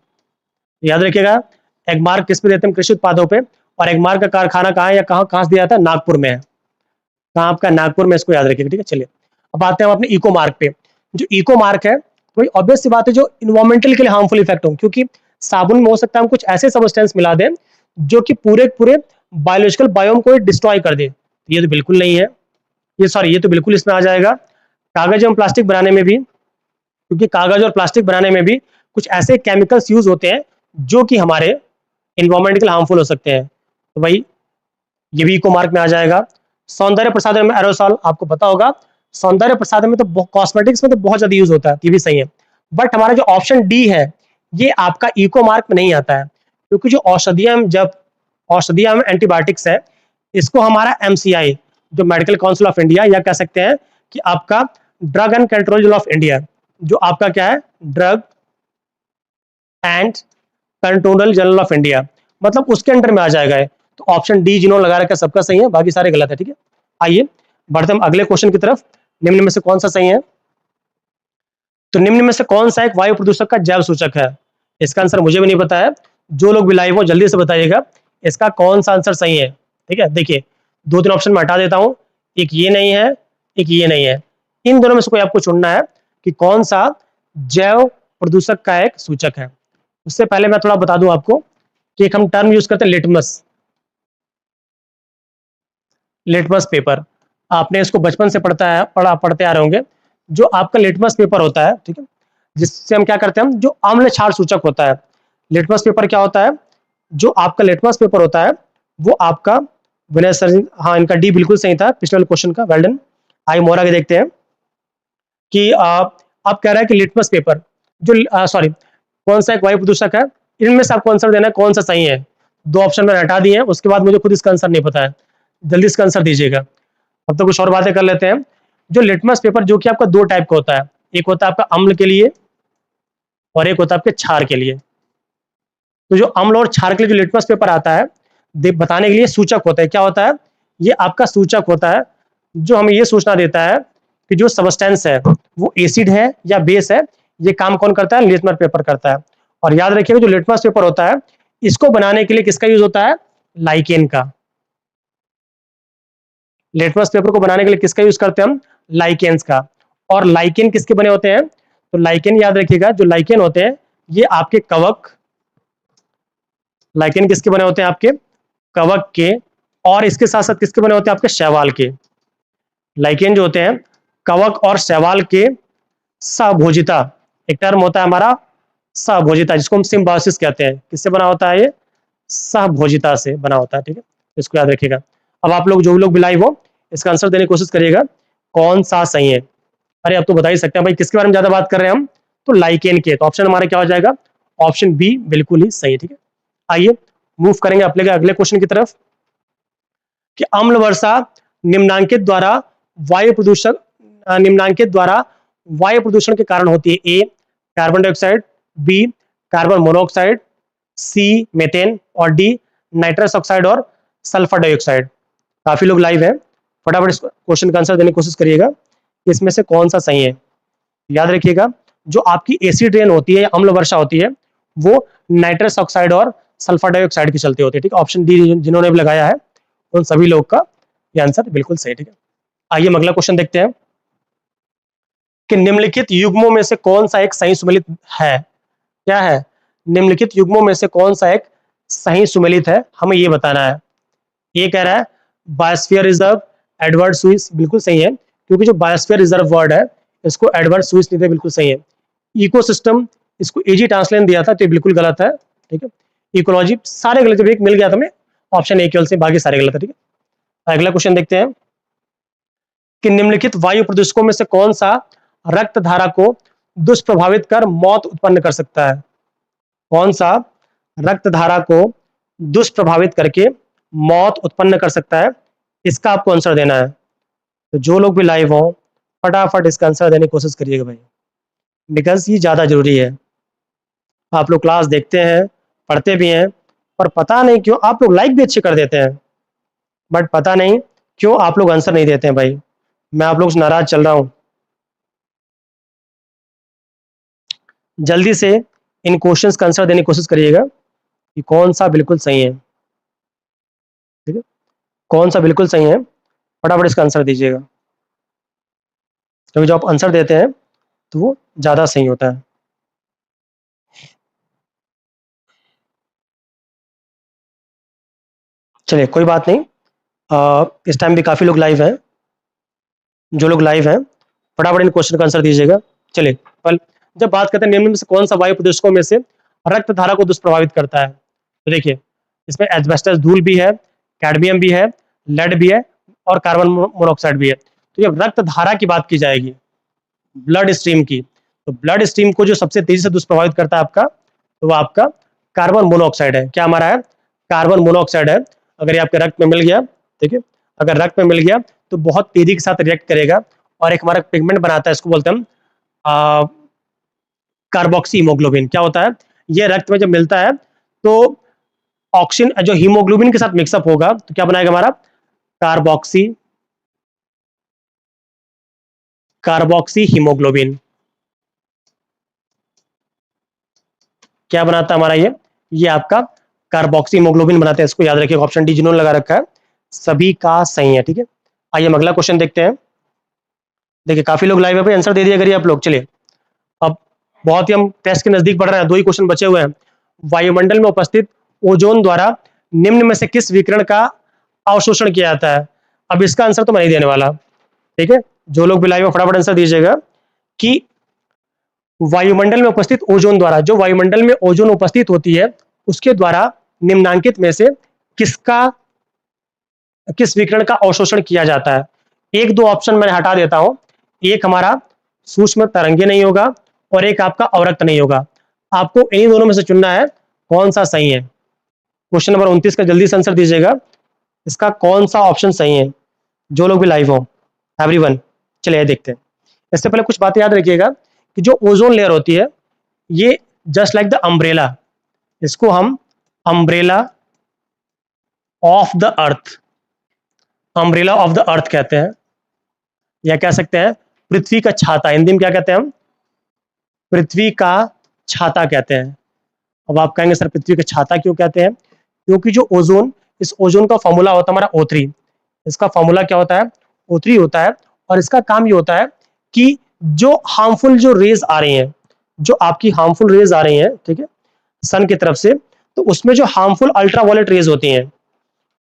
याद रखिएगा। एग मार्क किस पे देते हैं हम? कृषि उत्पादों पे। और एग मार्क का कारखाना कहाँ है या कहाँ कहाँ से दिया जाता है? नागपुर में है। कहाँ आपका? नागपुर में, इसको याद रखिएगा। ठीक है, चलिए अब आते हैं हम अपने इको मार्क पे। जो इको मार्क है वही ऑब्वियस सी बात है जो इन्वायरमेंटल के लिए हार्मफुल इफेक्ट हो, क्योंकि साबुन में हो सकता है हम कुछ ऐसे सब्सटेंस मिला दें जो कि पूरे पूरे बायोलॉजिकल बायोम को डिस्ट्रॉय कर दे। ये तो बिल्कुल नहीं है। ये तो बिल्कुल इसमें आ जाएगा। कागज एवं प्लास्टिक बनाने में भी, क्योंकि कागज और प्लास्टिक बनाने में भी कुछ ऐसे केमिकल्स यूज होते हैं जो कि हमारे इन्वायरमेंट के लिए हार्मफुल हो सकते हैं। तो भाई ये भी इको मार्क में आ जाएगा। सौंदर्य प्रसाधन में एरोसॉल, आपको पता होगा सौंदर्य प्रसाधन में तो कॉस्मेटिक्स में तो बहुत ज्यादा यूज होता है, ये भी सही है। बट हमारा जो ऑप्शन डी है ये आपका इको मार्क में नहीं आता है, क्योंकि जो औषधियां एंटीबायोटिक्स है, इसको हमारा एमसीआई, जो मेडिकल काउंसिल ऑफ इंडिया, या कह सकते हैं कि आपका drug and control of India, जो आपका क्या है? Drug and control general of India, मतलब उसके अंडर में आ जाएगा। तो ऑप्शन डी जिन्होंने लगा रखा है सबका सही है, बाकी सारे गलत है। ठीक है, आइए बढ़ते हम अगले क्वेश्चन की तरफ। निम्न में से कौन सा सही है? तो निम्न में से कौन सा एक वायु प्रदूषक का जैव सूचक है? इसका आंसर मुझे भी नहीं पता है। जो लोग भी लाइव हो जल्दी से बताइएगा इसका कौन सा आंसर सही है। ठीक है, देखिए दो तीन ऑप्शन मैं हटा देता हूं। एक ये नहीं है, एक ये नहीं है। इन दोनों में से कोई आपको चुनना है कि कौन सा जैव प्रदूषक का एक सूचक है। उससे पहले मैं थोड़ा बता दूं आपको कि एक हम टर्म यूज करते हैं लिटमस। लिटमस पेपर, आपने इसको बचपन से पढ़ते आ रहे होंगे। जो आपका लिटमस पेपर होता है, ठीक है, जिससे हम क्या करते हैं, हम जो अम्ल क्षार सूचक होता है। लिटमस पेपर क्या होता है? जो आपका लिटमस पेपर होता है वो आपका, विनय सर, हाँ इनका डी बिल्कुल सही था पिछले वाले क्वेश्चन का, वेल डन। आइए मोर आगे देखते हैं कि आप कह रहे हैं कि लिटमस पेपर जो सॉरी कौन सा एक वायु प्रदूषक है, इनमें से आपको आंसर देना है कौन सा सही है। दो ऑप्शन मैंने हटा दिए हैं, उसके बाद मुझे खुद इसका आंसर नहीं पता है। जल्दी इसका आंसर दीजिएगा। अब तो कुछ और बातें कर लेते हैं। जो लिटमस पेपर जो कि आपका दो टाइप का होता है, एक होता है आपका अम्ल के लिए और एक होता है आपके क्षार के लिए। तो जो अम्ल और क्षार के लिए जो लिटमस पेपर आता है, बताने के लिए सूचक होता है। क्या होता है? ये आपका सूचक होता है जो हमें ये सूचना देता है कि जो सबस्टेंस है वो एसिड है या बेस है। ये काम कौन करता है? लिटमस पेपर करता है। और याद रखिएगा जो लिटमस पेपर होता है इसको बनाने के लिए किसका यूज होता है? लाइकेन का। लिटमस पेपर को बनाने के लिए किसका यूज करते हैं हम? लाइकेन्स का। और लाइकेन किसके बने होते हैं? तो लाइकेन याद रखिएगा, जो लाइकेन होते हैं ये आपके कवक, लाइकेन किसके बने होते हैं? आपके कवक के। और इसके साथ साथ किसके बने होते हैं? आपके शैवाल के। लाइकेन जो होते हैं कवक और शैवाल के सहभोजिता, एक टर्म होता है हमारा सहभोजिता, जिसको हम सिम्बायोसिस कहते हैं। किससे बना होता है? ये सहभोजिता से बना होता है। ठीक है, इसको याद रखिएगा। अब आप लोग जो भी लोग भी लाइव हो इसका आंसर देने की कोशिश करिएगा कौन सा सही है। अरे अब तो बता ही सकते हैं भाई, किसके बारे में ज्यादा बात कर रहे हैं हम? तो लाइकेन के। तो ऑप्शन हमारा क्या हो जाएगा? ऑप्शन बी बिल्कुल ही सही है। ठीक है, आइए मूव करेंगे अपने अगले क्वेश्चन की तरफ कि अम्ल वर्षा निम्नांकित द्वारा वायु प्रदूषण निम्नांकित द्वारा वायु प्रदूषण के कारण होती है। A carbon dioxide, B carbon monoxide, C methane, और डी नाइट्रस ऑक्साइड और सल्फर डाइऑक्साइड। काफी लोग लाइव हैं, फटाफट इस क्वेश्चन का आंसर देने की कोशिश करिएगा कि इसमें से कौन सा सही है। याद रखिएगा, जो आपकी एसिड रेन होती है या अम्ल वर्षा होती है, वो नाइट्रस ऑक्साइड और सल्फर डाइऑक्साइड की चलती होती है। ठीक है, ऑप्शन डी जिन्होंने भी लगाया है उन सभी लोग का ये आंसर बिल्कुल सही। ठीक है, आइए हम अगला क्वेश्चन देखते हैं कि निम्नलिखित युग्मों में से कौन सा एक सही सुमेलित है। क्या है? निम्नलिखित युग्मों में से कौन सा एक सही सुमेलित है, हमें ये बताना है। ये कह रहा है बायोस्फीयर रिजर्व, एडवर्ड स्विस, बिल्कुल सही है, क्योंकि जो बायोस्फीयर रिजर्व वर्ड है इसको एडवर्ड स्विस ने दिया, बिल्कुल सही है। इकोसिस्टम, इसको एजी ट्रांसलेशन दिया था तो ये बिल्कुल गलत है। ठीक है, इकोलॉजी, सारे गलत, जब एक मिल गया था हमें ऑप्शन ए केवल से, बाकी सारे गलत है। ठीक है, अगला क्वेश्चन देखते हैं कि निम्नलिखित वायु प्रदूषकों में से कौन सा रक्त धारा को दुष्प्रभावित कर मौत उत्पन्न कर सकता है। कौन सा रक्त धारा को दुष्प्रभावित करके मौत उत्पन्न कर सकता है, इसका आपको आंसर देना है। तो जो लोग भी लाइव हो फटाफट इसका आंसर देने की कोशिश करिएगा भाई, बिकॉज ये ज्यादा जरूरी है। आप लोग क्लास देखते हैं, पढ़ते भी हैं, पर पता नहीं क्यों आप लोग लाइक भी अच्छे कर देते हैं, बट पता नहीं क्यों आप लोग आंसर नहीं देते हैं भाई। मैं आप लोग से नाराज चल रहा हूं। जल्दी से इन क्वेश्चंस का आंसर देने की कोशिश करिएगा कि कौन सा बिल्कुल सही है। ठीक है, कौन सा बिल्कुल सही है, फटाफट इसका आंसर दीजिएगा, क्योंकि जो आप आंसर देते हैं तो वो ज्यादा सही होता है। चलिए कोई बात नहीं, इस टाइम भी काफी लोग लाइव हैं। जो लोग लाइव हैं फटाफट इन क्वेश्चन का आंसर दीजिएगा। चलिए, पल जब बात करते हैं निम्न में से कौन सा वायु प्रदूषकों में से रक्त धारा को दुष्प्रभावित करता है, तो देखिए इसमें एस्बेस्टस धूल भी है, कैडमियम भी है, लेड भी है और कार्बन मोनोऑक्साइड भी है। तो जब रक्त धारा की बात की जाएगी, ब्लड स्ट्रीम की, तो ब्लड स्ट्रीम को जो सबसे तेजी से दुष्प्रभावित करता है आपका, तो वो आपका कार्बन मोनोऑक्साइड है। क्या हमारा है? कार्बन मोनोऑक्साइड है। अगर ये आपके रक्त में मिल गया, ठीक है, अगर रक्त में मिल गया तो बहुत तेजी के साथ रिएक्ट करेगा और एक हमारा पिगमेंट बनाता है, इसको बोलते हैं हम कार्बोक्सी हीमोग्लोबिन। क्या होता है? ये रक्त में जब मिलता है तो ऑक्सीजन जो हीमोग्लोबिन के साथ मिक्सअप होगा तो क्या बनाएगा हमारा? Carboxy carboxy haemoglobin. क्या बनाता है हमारा ये आपका कार्बोक्सी हीमोग्लोबिन बनाते हैं। इसको याद रखिए, ऑप्शन डी जिन्होंने लगा रखा है सभी का सही है। ठीक है, आइए हम अगला क्वेश्चन देखते हैं। देखिए काफी लोग लाइव है भाई, आंसर दे दिया करिए आप लोग। चलिए, अब बहुत ही हम टेस्ट के नजदीक बढ़ रहे हैं, दो ही क्वेश्चन बचे हुए हैं। वायुमंडल में उपस्थित ओजोन द्वारा निम्न में से किस विकिरण का अवशोषण किया जाता है? अब इसका आंसर तो मैं नहीं देने वाला। ठीक है, जो लोग भी लाइव है फटाफट आंसर दीजिएगा कि वायुमंडल में उपस्थित ओजोन द्वारा, जो वायुमंडल में ओजोन उपस्थित होती है उसके द्वारा निम्नांकित में से किस विकिरण का अवशोषण किया जाता है? एक दो ऑप्शन मैं हटा देता हूं। एक हमारा सूक्ष्म तरंगे नहीं होगा और एक आपका अवरक्त नहीं होगा। आपको इन्हीं दोनों में से चुनना है कौन सा सही है। क्वेश्चन नंबर 29 का जल्दी से आंसर दीजिएगा, इसका कौन सा ऑप्शन सही है, जो लोग भी लाइव हो एवरीवन। चलिए देखते हैं। इससे पहले कुछ बातें याद रखिएगा कि जो ओजोन लेयर होती है ये जस्ट लाइक द अम्ब्रेला, इसको हम umbrella of the earth, umbrella of the earth कहते हैं, या कह सकते हैं पृथ्वी का छाता। हिंदी में क्या कहते हैं हम? पृथ्वी का छाता कहते हैं। अब आप कहेंगे सर पृथ्वी का छाता क्यों कहते हैं? क्योंकि जो ओजोन, इस ओजोन का फॉर्मूला होता है हमारा O3। इसका फॉर्मूला क्या होता है? O3 होता है। और इसका काम ये होता है कि जो हार्मफुल जो रेज आ रही हैं, जो आपकी हार्मफुल रेज आ रही हैं, ठीक है, सन की तरफ से, तो उसमें जो हार्मफुल अल्ट्रावायलेट रेज होती हैं,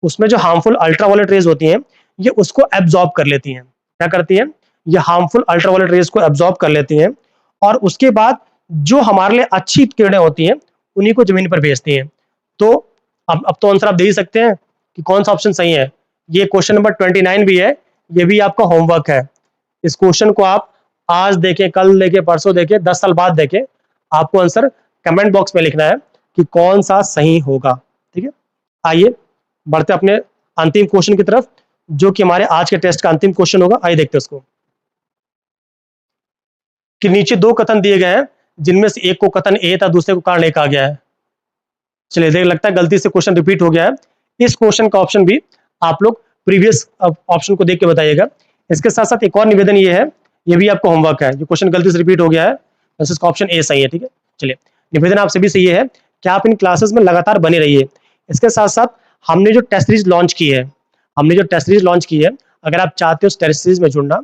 उसमें जो हार्मफुल अल्ट्रावायलेट रेज होती हैं ये उसको एब्जॉर्ब कर लेती हैं। क्या करती हैं? ये हार्मफुल अल्ट्रावायलेट रेज को एब्जॉर्ब कर लेती हैं और उसके बाद जो हमारे लिए अच्छी किरणें होती हैं उन्हीं को जमीन पर भेजती हैं। तो अब तो आंसर आप दे ही सकते हैं कि कौन सा ऑप्शन सही है। ये क्वेश्चन नंबर 29 भी है, ये भी आपका होमवर्क है। इस क्वेश्चन को आप आज देखें, कल देखें, परसों देखें, 10 साल बाद देखें, आपको आंसर कमेंट बॉक्स में लिखना है कि कौन सा सही होगा। ठीक है, आइए बढ़ते अपने अंतिम क्वेश्चन की तरफ, जो कि हमारे आज के टेस्ट का अंतिम क्वेश्चन होगा। आइए देखते हैं उसको। कि नीचे दो कथन दिए गए हैं जिनमें से एक को कथन ए था, दूसरे को कारण ए कहा गया है। चलिए देख, लगता है गलती से क्वेश्चन रिपीट हो गया है। इस क्वेश्चन का ऑप्शन भी आप लोग प्रीवियस ऑप्शन को देख के बताइएगा। इसके साथ साथ एक और निवेदन ये है, ये भी आपको होमवर्क है, ये क्वेश्चन गलती से रिपीट हो गया है, बस इसका ऑप्शन ए सही है, ठीक है। चलिए, निवेदन आपसे भी सही है कि आप इन क्लासेस में लगातार बने रहिए। इसके साथ साथ हमने जो टेस्ट सीरीज लॉन्च की है, अगर आप चाहते हो उस टेस्ट सीरीज में जुड़ना,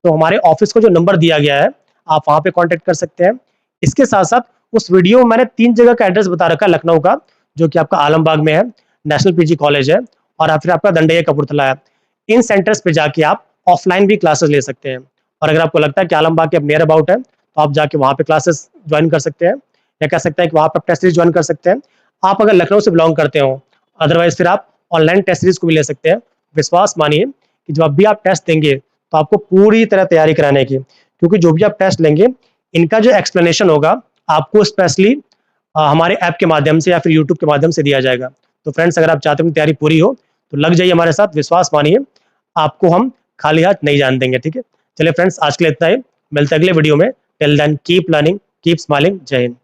तो हमारे ऑफिस को जो नंबर दिया गया है, आप वहां पे कांटेक्ट कर सकते हैं। इसके साथ साथ उस वीडियो में मैंने 3 जगह का एड्रेस बता रखा है लखनऊ का, जो कि आपका आलमबाग में है, नेशनल पीजी कॉलेज है, और फिर आपका दंडैया कपूरथला है। इन सेंटर्स पे जाके आप ऑफलाइन भी क्लासेस ले सकते हैं, और अगर आपको लगता है कि आलमबाग के नियर अबाउट है, तो आप जाके वहां पे क्लासेस ज्वाइन कर सकते हैं, या कह सकते हैं कि वहां पर टेस्ट सीरीज ज्वाइन कर सकते हैं। आप अगर लखनऊ से बिलोंग करते हो, अदरवाइज फिर आप ऑनलाइन टेस्ट सीरीज को भी ले सकते हैं। विश्वास मानिए कि जब भी आप टेस्ट देंगे, तो आपको पूरी तरह तैयारी कराने की, क्योंकि जो भी आप टेस्ट लेंगे, इनका जो एक्सप्लेनेशन होगा, आपको स्पेशली हमारे ऐप के माध्यम से या फिर यूट्यूब के माध्यम से दिया जाएगा। तो फ्रेंड्स, अगर आप चाहते हो कि तैयारी पूरी हो, तो लग जाइए हमारे साथ, विश्वास मानिए आपको हम खाली हाथ नहीं जान देंगे, ठीक है। चलिए फ्रेंड्स, आज के लिए इतना ही, मिलते हैं अगले वीडियो में। Till then keep learning, keep smiling. जय हिंद।